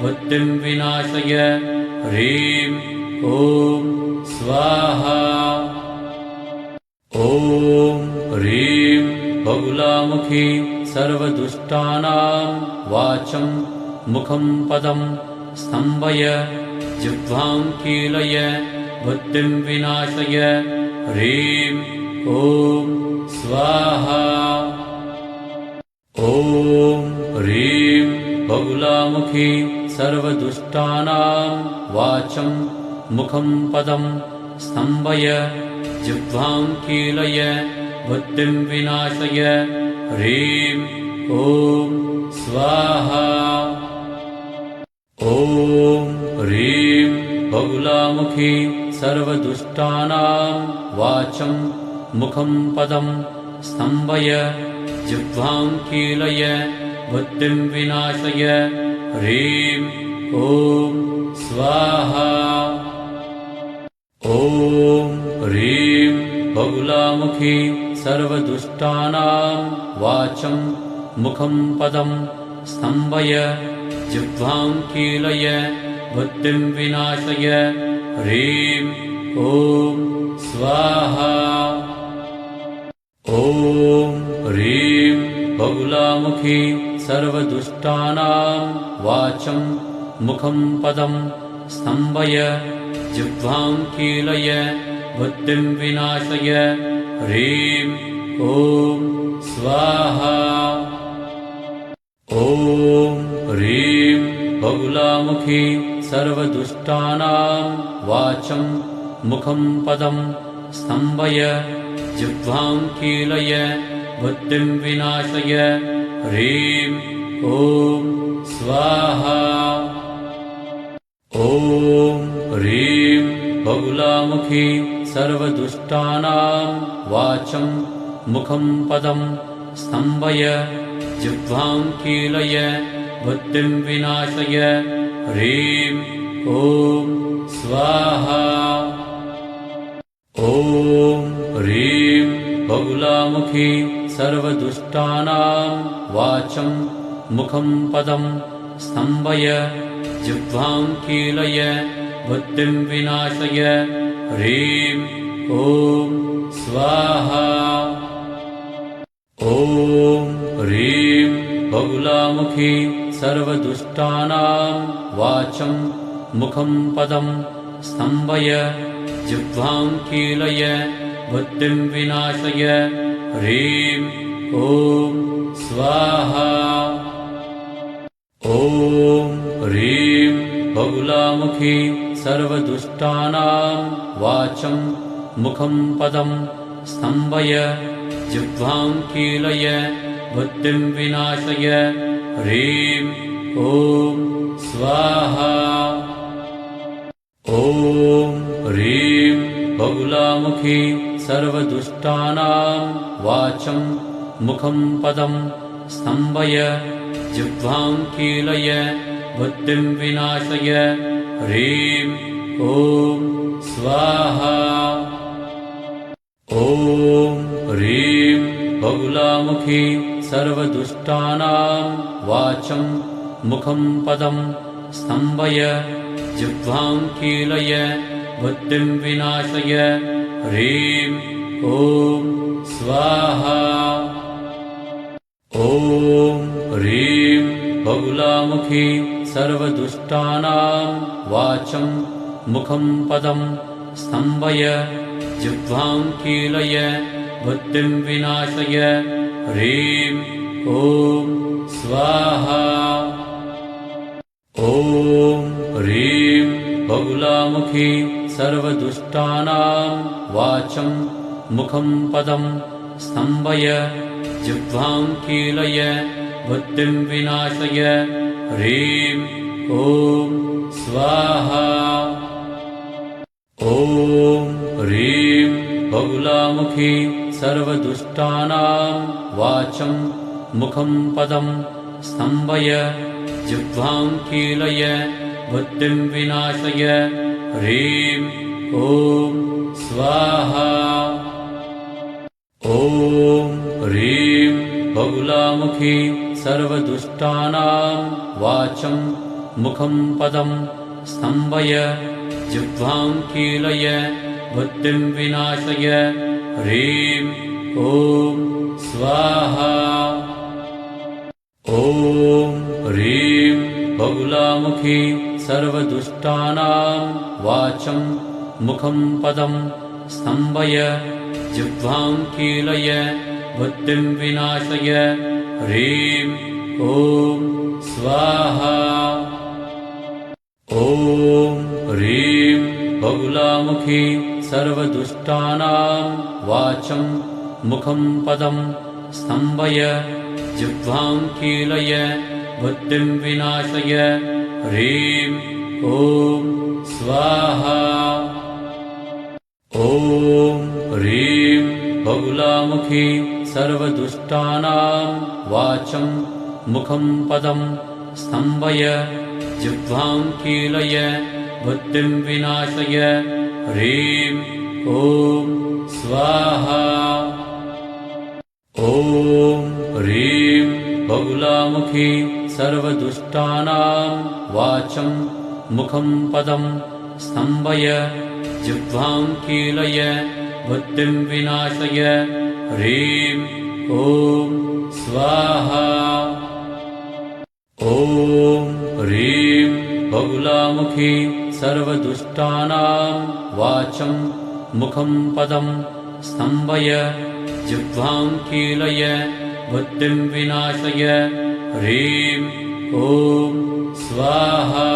बुद्धिं विनाशय ह्रीं ॐ स्वाहा। ॐ ह्रीं बगुलामुखी सर्वदुष्टानां वाचं मुखं पदं स्तम्भय जिह्वां कीलय बुद्धिं विनाशय ह्रीं ॐ स्वाहा। ॐ ह्रीं बगुलामुखी सर्वदुष्टानां वाचं मुखं पदं स्तम्भय जिह्वां कीलय बुद्धिं विनाशय ह्रीं ॐ स्वाहा। ॐ ह्रीं बगुलामुखी सर्वदुष्टानां वाचं मुखं पदं स्तम्भय जिह्वां कीलय बुद्धिं विनाशय ह्रीं ॐ स्वाहा। ॐ ह्रीं बगुलामुखी सर्वदुष्टानां वाचं मुखं पदं स्तम्भय जिह्वां कीलय बुद्धिं विनाशय ह्रीं ॐ स्वाहा। ॐ ह्रीं बगुलामुखी सर्वदुष्टानां वाचं मुखं पदं स्तम्भय जिह्वां कीलय बुद्धिं विनाशय ह्रीं ॐ स्वाहा। ॐ ह्रीं बगुलामुखी सर्वदुष्टानां वाचं मुखं पदं स्तम्भय जिह्वां कीलय बुद्धिं विनाशय ह्रीं ॐ स्वाहा। ॐ ह्रीं बगुलामुखी सर्वदुष्टानां वाचं मुखं पदं स्तम्भय जिह्वां कीलय बुद्धिं विनाशय ह्रीं ॐ स्वाहा। ॐ ह्रीं बगुलामुखी सर्वदुष्टानां वाचं मुखं पदं स्तम्भय जिह्वां कीलय बुद्धिं विनाशय ह्रीं ॐ स्वाहा। ॐ ह्रीं बगुलामुखी सर्वदुष्टानां वाचं मुखं पदं स्तम्भय जिह्वां कीलय बुद्धिं विनाशय ह्रीं ॐ स्वाहा। ॐ ह्रीं बगुलामुखी सर्वदुष्टानां वाचं मुखं पदं स्तम्भय जिह्वां कीलय बुद्धिं विनाशय ह्रीं ॐ स्वाहा। ॐ ह्रीं बगुलामुखी सर्वदुष्टानां वाचं मुखं पदं स्तम्भय जिह्वां कीलय बुद्धिं विनाशय ह्रीं ॐ स्वाहा। ॐ ह्रीं बगुलामुखी सर्वदुष्टानां वाचं मुखं पदं स्तम्भय जिह्वां कीलय बुद्धिं विनाशय ह्रीं ॐ स्वाहा। ॐ ह्रीं बगुलामुखी सर्वदुष्टानां वाचं मुखं पदं स्तम्भय जिह्वां कीलय बुद्धिं विनाशय ह्रीं ॐ स्वाहा। ॐ ह्रीं बगुलामुखी सर्वदुष्टानां वाचं मुखं पदं स्तम्भय जिह्वां कीलय बुद्धिं विनाशय ह्रीं ॐ स्वाहा। ॐ ह्रीं बगुलामुखी सर्वदुष्टानां वाचं मुखं पदं स्तम्भय जिह्वां कीलय बुद्धिं विनाशय ह्रीं ॐ स्वाहा। ॐ ह्रीं बगुलामुखी सर्वदुष्टानां वाचं मुखं पदं स्तम्भय जिह्वां कीलय बुद्धिं विनाशय ह्रीं ॐ स्वाहा ॐ ह्रीं बहुलामुखी सर्वदुष्टानां वाचं मुखं पदं स्तम्भय जिह्वां कीलय बुद्धिं विनाशय ह्रीं ॐ स्वाहा ॐ ह्रीं बहुलामुखी सर्वदुष्टानां वाचं मुखं पदं स्तम्भय जिह्वां कीलय बुद्धिं विनाशय ह्रीं ॐ स्वाहा ॐ ह्रीं बहुलामुखी सर्वदुष्टानां वाचं मुखं पदं स्तम्भय जिह्वां कीलय बुद्धिं विनाशय ह्रीं ॐ स्वाहा ॐ ह्रीं बहुलामुखी सर्वदुष्टानां वाचं मुखं पदं स्तम्भय जिह्वां कीलय बुद्धिं विनाशय ह्रीं ॐ स्वाहा ॐ ह्रीं बहुलामुखी सर्वदुष्टानां वाचं मुखं पदं स्तम्भय जिह्वां कीलय बुद्धिं विनाशय ह्रीं ॐ स्वाहा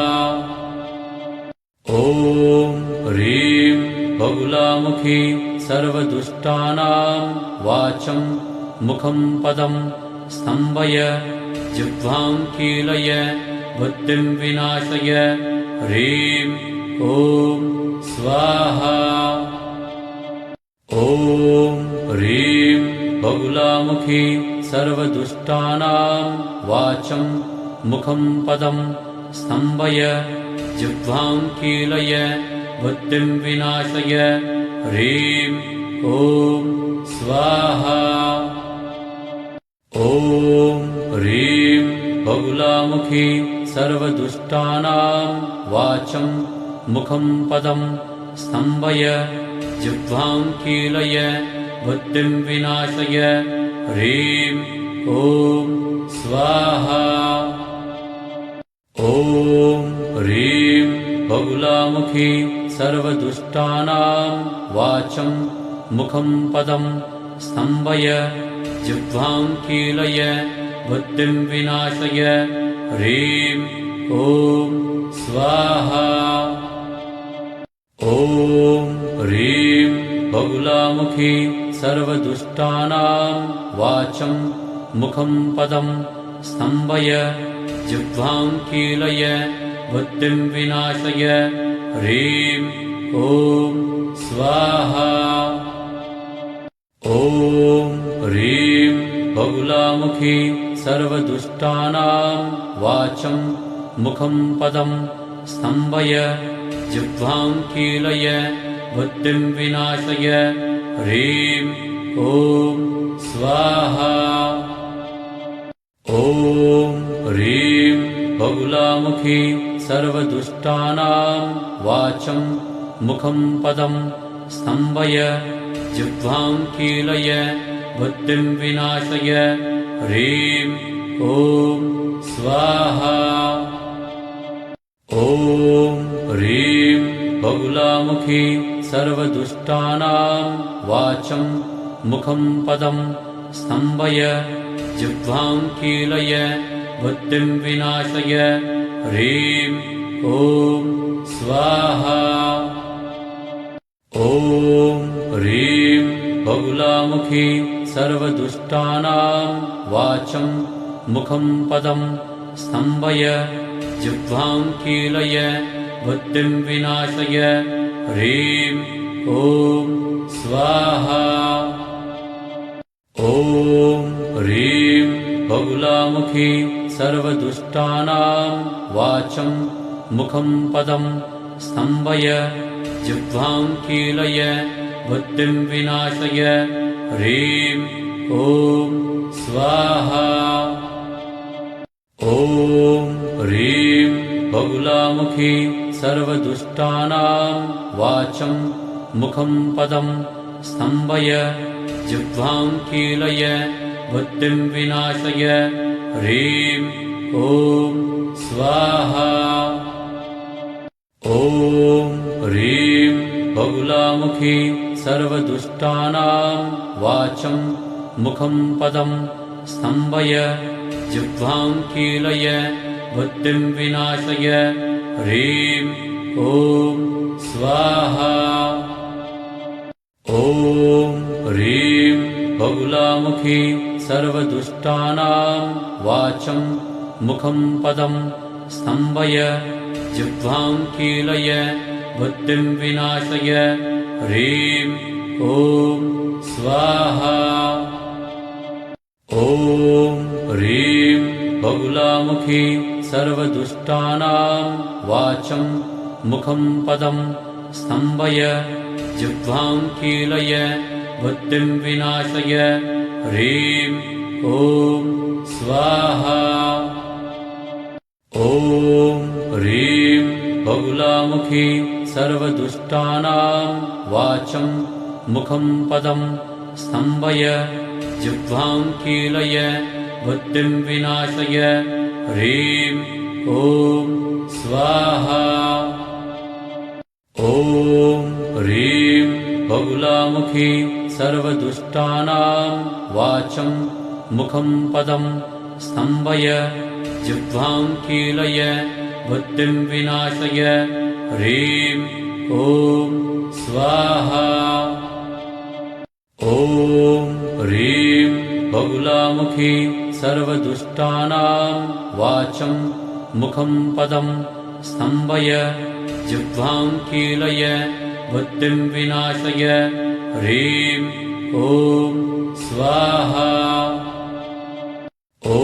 ॐ ह्रीं बहुलामुखी सर्वदुष्टानां वाचं मुखं पदं स्तम्भय जिह्वां कीलय बुद्धिं विनाशय ह्रीं ॐ स्वाहा ॐ ह्रीं बहुलामुखी सर्वदुष्टानां वाचं मुखं पदं स्तम्भय जिह्वां कीलय बुद्धिं विनाशय ह्रीं ॐ स्वाहा ॐ ह्रीं बहुलामुखी सर्वदुष्टानां वाचं मुखं पदं स्तम्भय जिह्वां कीलय बुद्धिं विनाशय ह्रीं ॐ स्वाहा ॐ ह्रीं बहुलामुखी सर्वदुष्टानां वाचं मुखं पदं स्तम्भय जिह्वां कीलय बुद्धिं विनाशय ह्रीं ॐ स्वाहा ॐ ह्रीं बहुलामुखी सर्वदुष्टानां वाचं मुखं पदं स्तम्भय जिह्वां कीलय बुद्धिं विनाशय ह्रीं ॐ स्वाहा ॐ ह्रीं बहुलामुखी सर्वदुष्टानां वाचं मुखं पदं स्तम्भय जिह्वां कीलय बुद्धिं विनाशय ह्रीं ॐ स्वाहा ॐ ह्रीं बहुलामुखी सर्वदुष्टानां वाचं मुखं पदं स्तम्भय जिह्वां कीलय बुद्धिं विनाशय ह्रीं ॐ स्वाहा ॐ ह्रीं बहुलामुखी सर्वदुष्टानां वाचं मुखं पदं स्तम्भय जिह्वां कीलय बुद्धिं विनाशय ह्रीं ॐ स्वाहा ॐ ह्रीं बहुलामुखी सर्वदुष्टानां वाचं मुखं पदं स्तम्भय जिह्वां कीलय बुद्धिं विनाशय ह्रीं ॐ स्वाहा ॐ ह्रीं बहुलामुखी सर्वदुष्टानां वाचं मुखं पदं स्तम्भय जिह्वां कीलय बुद्धिं विनाशय ह्रीं ॐ स्वाहा ॐ ह्रीं बगुलामुखी सर्वदुष्टानां वाचं मुखं पदं स्तम्भय जिह्वां कीलय बुद्धिं विनाशय ह्रीं ॐ स्वाहा। ॐ ह्रीं बगुलामुखी सर्वदुष्टानां वाचं मुखं पदं स्तम्भय जिह्वां कीलय बुद्धिं विनाशय ह्रीं ॐ स्वाहा। ॐ ह्रीं बगुलामुखी सर्वदुष्टानां वाचं मुखं पदं स्तम्भय जिह्वां कीलय बुद्धिं विनाशय ह्रीं ॐ स्वाहा। ॐ ह्रीं बगुलामुखी सर्वदुष्टानां वाचं मुखं पदं स्तम्भय जिह्वां कीलय बुद्धिं विनाशय ह्रीं ॐ स्वाहा। ॐ ह्रीं बगुलामुखी सर्वदुष्टानां वाचं मुखं पदं स्तम्भय जिह्वां कीलय बुद्धिं विनाशय ह्रीं ॐ स्वाहा। ॐ ह्रीं बगुलामुखी सर्वदुष्टानां वाचं मुखं पदं स्तम्भय जिह्वां कीलय बुद्धिं विनाशय ह्रीं ॐ स्वाहा। ॐ ह्रीं बगुलामुखी सर्वदुष्टानां वाचं मुखं पदं स्तम्भय जिह्वां कीलय बुद्धिं विनाशय ह्रीं ॐ स्वाहा। ॐ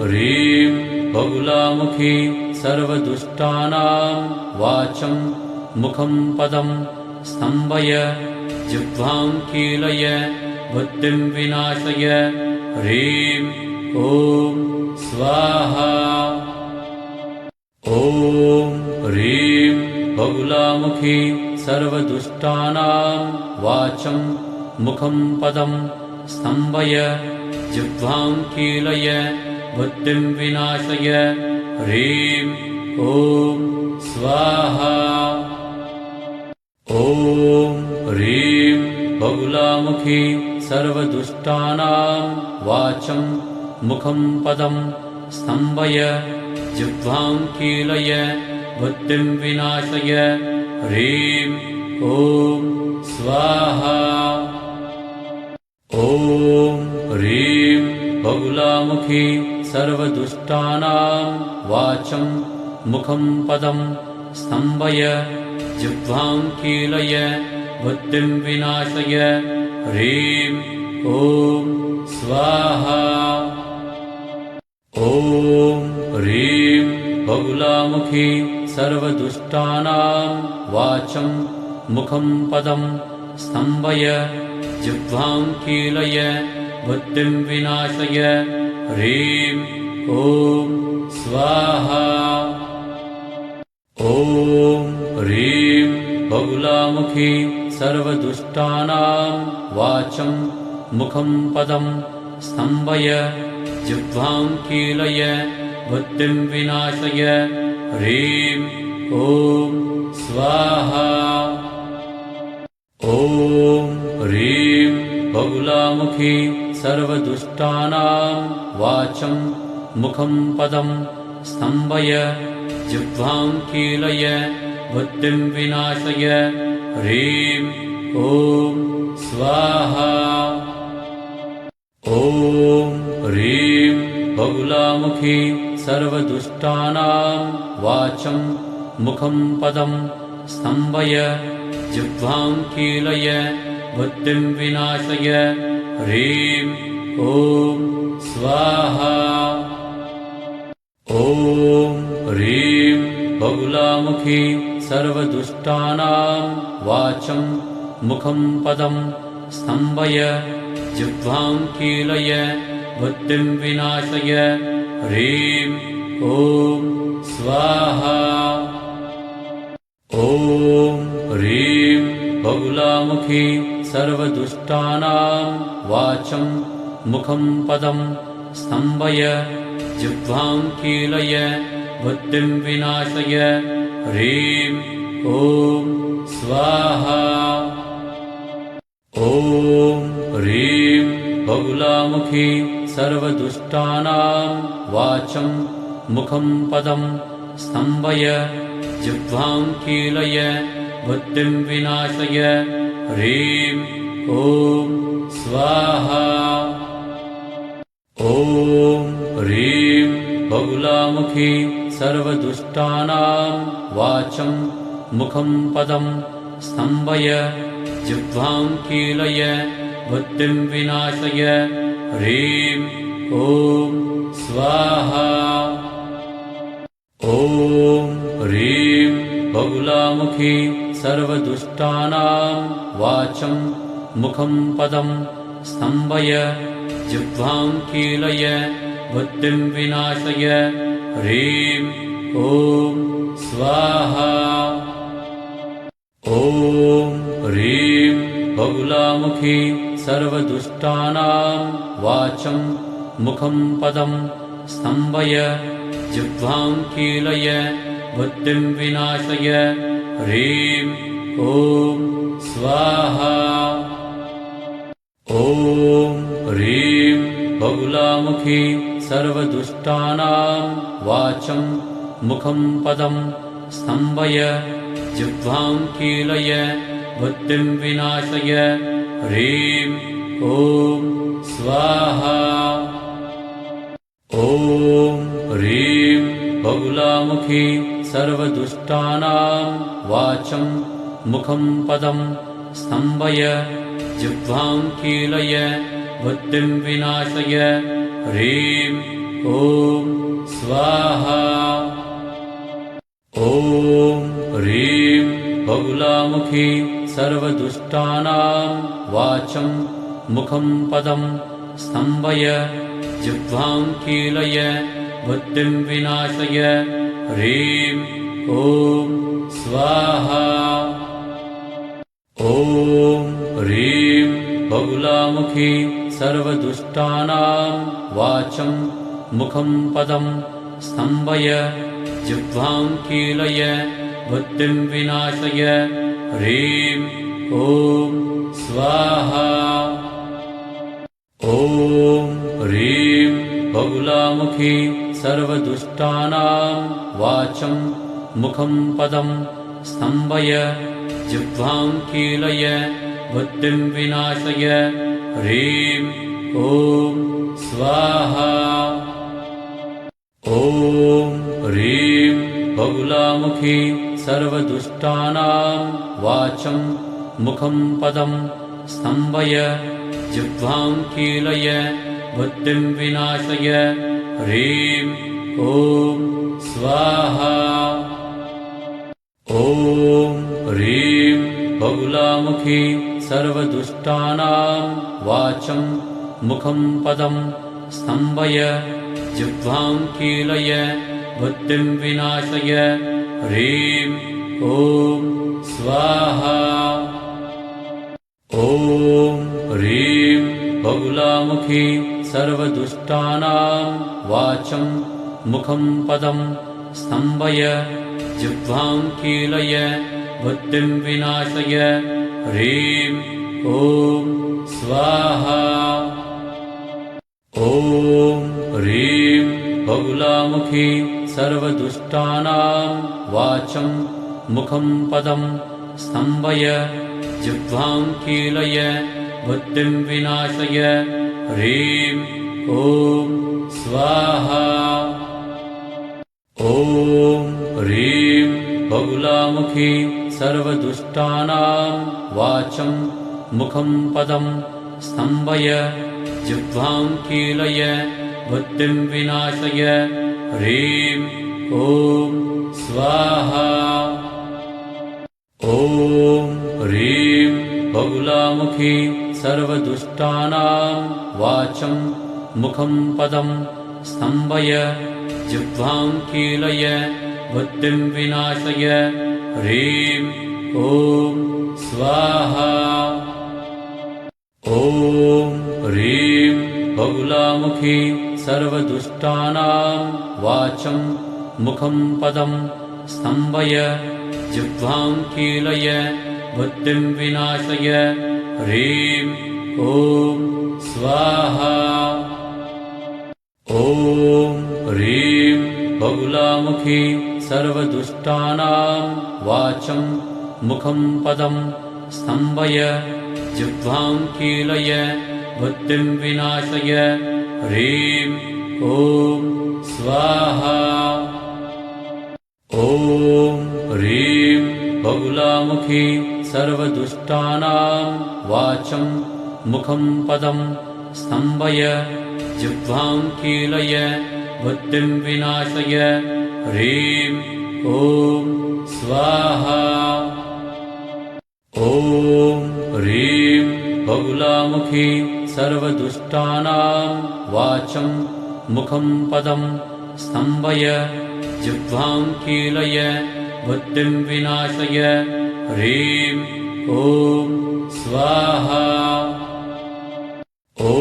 ह्रीं बगुलामुखी सर्वदुष्टानां वाचं मुखं पदं स्तम्भय जिह्वां कीलय बुद्धिं विनाशय ह्रीं ॐ स्वाहा। ॐ ह्रीं बगुलामुखी सर्वदुष्टानां वाचं मुखं पदं स्तम्भय जिह्वां कीलय बुद्धिं विनाशय ह्रीं ॐ स्वाहा। ॐ ह्रीं बगुलामुखी सर्वदुष्टानां वाचं मुखं पदं स्तम्भय जिह्वां कीलय बुद्धिं विनाशय ह्रीं ॐ स्वाहा। ॐ ह्रीं बगुलामुखी सर्वदुष्टानां वाचं मुखं पदं स्तम्भय जिह्वां कीलय बुद्धिं विनाशय ह्रीं ॐ स्वाहा। ॐ ह्रीं बगुलामुखी सर्वदुष्टानां वाचं मुखं पदं स्तम्भय जिह्वां कीलय बुद्धिं विनाशय ह्रीं ॐ स्वाहा। ॐ ह्रीं बगुलामुखी सर्वदुष्टानां वाचं मुखं पदं स्तम्भय जिह्वां कीलय बुद्धिं विनाशय ह्रीं ॐ स्वाहा। ॐ ह्रीं बगुलामुखी सर्वदुष्टानां वाचं मुखं पदं स्तम्भय जिह्वां कीलय बुद्धिं विनाशय ह्रीं ॐ स्वाहा। ॐ ह्रीं बगुलामुखी सर्वदुष्टानां वाचं मुखं पदं स्तम्भय जिह्वां कीलय बुद्धिं विनाशय ह्रीं ॐ स्वाहा। ॐ ह्रीं बगुलामुखी सर्वदुष्टानां वाचं मुखं पदं स्तम्भय जिह्वां कीलय बुद्धिं विनाशय ह्रीं ॐ स्वाहा। ॐ ह्रीं बगुलामुखी सर्वदुष्टानां वाचं मुखं पदं स्तम्भय जिह्वां कीलय बुद्धिं विनाशय ह्रीं ॐ स्वाहा। ॐ ह्रीं बगुलामुखी सर्वदुष्टानां वाचं मुखं पदं स्तम्भय जिह्वां कीलय बुद्धिं विनाशय ह्रीं ॐ स्वाहा। ॐ ह्रीं बगुलामुखी सर्वदुष्टानां वाचं मुखं पदं स्तम्भय जिह्वां कीलय बुद्धिं विनाशय ह्रीं ॐ स्वाहा। ॐ ह्रीं बगुलामुखी सर्वदुष्टानां वाचं मुखं पदं स्तम्भय जिह्वां कीलय बुद्धिं विनाशय ह्रीं ॐ स्वाहा। ॐ ह्रीं बगुलामुखी सर्वदुष्टानां वाचं मुखं पदं स्तम्भय जिह्वां कीलय बुद्धिं विनाशय ह्रीं ॐ स्वाहा। ॐ ह्रीं बगुलामुखी सर्वदुष्टानां वाचं मुखं पदं स्तम्भय जिह्वां कीलय बुद्धिं विनाशय ह्रीं ॐ स्वाहा। ॐ ह्रीं बगुलामुखी सर्वदुष्टानां वाचं मुखं पदं स्तम्भय जिह्वां कीलय बुद्धिं विनाशय ह्रीं ॐ स्वाहा। ॐ ह्रीं बगुलामुखी सर्वदुष्टानां वाचं मुखं पदं स्तम्भय जिह्वां कीलय बुद्धिं विनाशय ह्रीं ॐ स्वाहा। ॐ ह्रीं बगुलामुखी सर्वदुष्टानां वाचं मुखं पदं स्तम्भय जिह्वां कीलय बुद्धिं विनाशय ह्रीं ॐ स्वाहा। ॐ ह्रीं बगुलामुखी सर्वदुष्टानां वाचं मुखं पदं स्तम्भय जिह्वां कीलय बुद्धिं विनाशय ह्रीं ॐ स्वाहा। ॐ ह्रीं बगुलामुखी सर्वदुष्टानां वाचं मुखं पदं स्तम्भय जिह्वां कीलय बुद्धिं विनाशय ह्रीं ॐ स्वाहा। ॐ ह्रीं बगुलामुखी सर्वदुष्टानां वाचं मुखं पदं स्तम्भय जिह्वां कीलय बुद्धिं विनाशय ह्रीं ॐ स्वाहा। ॐ ह्रीं बगुलामुखी सर्वदुष्टानां वाचं मुखं पदं स्तम्भय जिह्वां कीलय बुद्धिं विनाशय ह्रीं ॐ स्वाहा। ॐ ह्रीं बगुलामुखी सर्वदुष्टानां वाचं मुखं पदं स्तम्भय जिह्वां कीलय बुद्धिं विनाशय ह्रीं ॐ स्वाहा। ॐ ह्रीं बगुलामुखी सर्वदुष्टानां वाचं मुखं पदं स्तम्भय जिह्वां कीलय बुद्धिं विनाशय ह्रीं ॐ स्वाहा। ॐ ह्रीं बगुलामुखी सर्वदुष्टानां वाचं मुखं पदं स्तम्भय जिह्वां कीलय बुद्धिं विनाशय ह्रीं ॐ स्वाहा। ॐ ह्रीं बगुलामुखी सर्वदुष्टानां वाचं मुखं पदं स्तम्भय जिह्वां कीलय बुद्धिं विनाशय ह्रीं ॐ स्वाहा। ॐ ह्रीं बगुलामुखी सर्वदुष्टानां वाचं मुखं पदं स्तम्भय जिह्वां कीलय बुद्धिं विनाशय ह्रीं ॐ स्वाहा। ॐ ह्रीं बगुलामुखी सर्वदुष्टानां वाचं मुखं पदं स्तम्भय जिह्वां कीलय बुद्धिं विनाशय ह्रीं ॐ स्वाहा। ॐ ह्रीं बगुलामुखी सर्वदुष्टानां वाचं मुखं पदं स्तम्भय जिह्वां कीलय बुद्धिं विनाशय ह्रीं ॐ स्वाहा। ॐ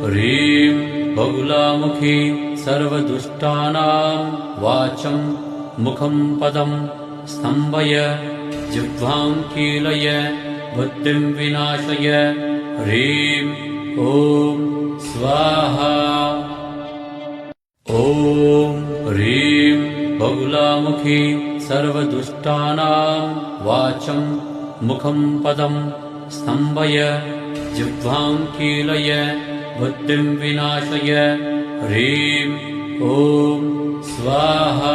ह्रीं बगुलामुखी सर्वदुष्टानां वाचं मुखं पदं स्तम्भय जिह्वां कीलय बुद्धिं विनाशय ह्रीं ॐ स्वाहा। ॐ ह्रीं बगुलामुखी सर्वदुष्टानां वाचं मुखं पदं स्तम्भय जिह्वां कीलय बुद्धिं विनाशय ह्रीं ॐ स्वाहा।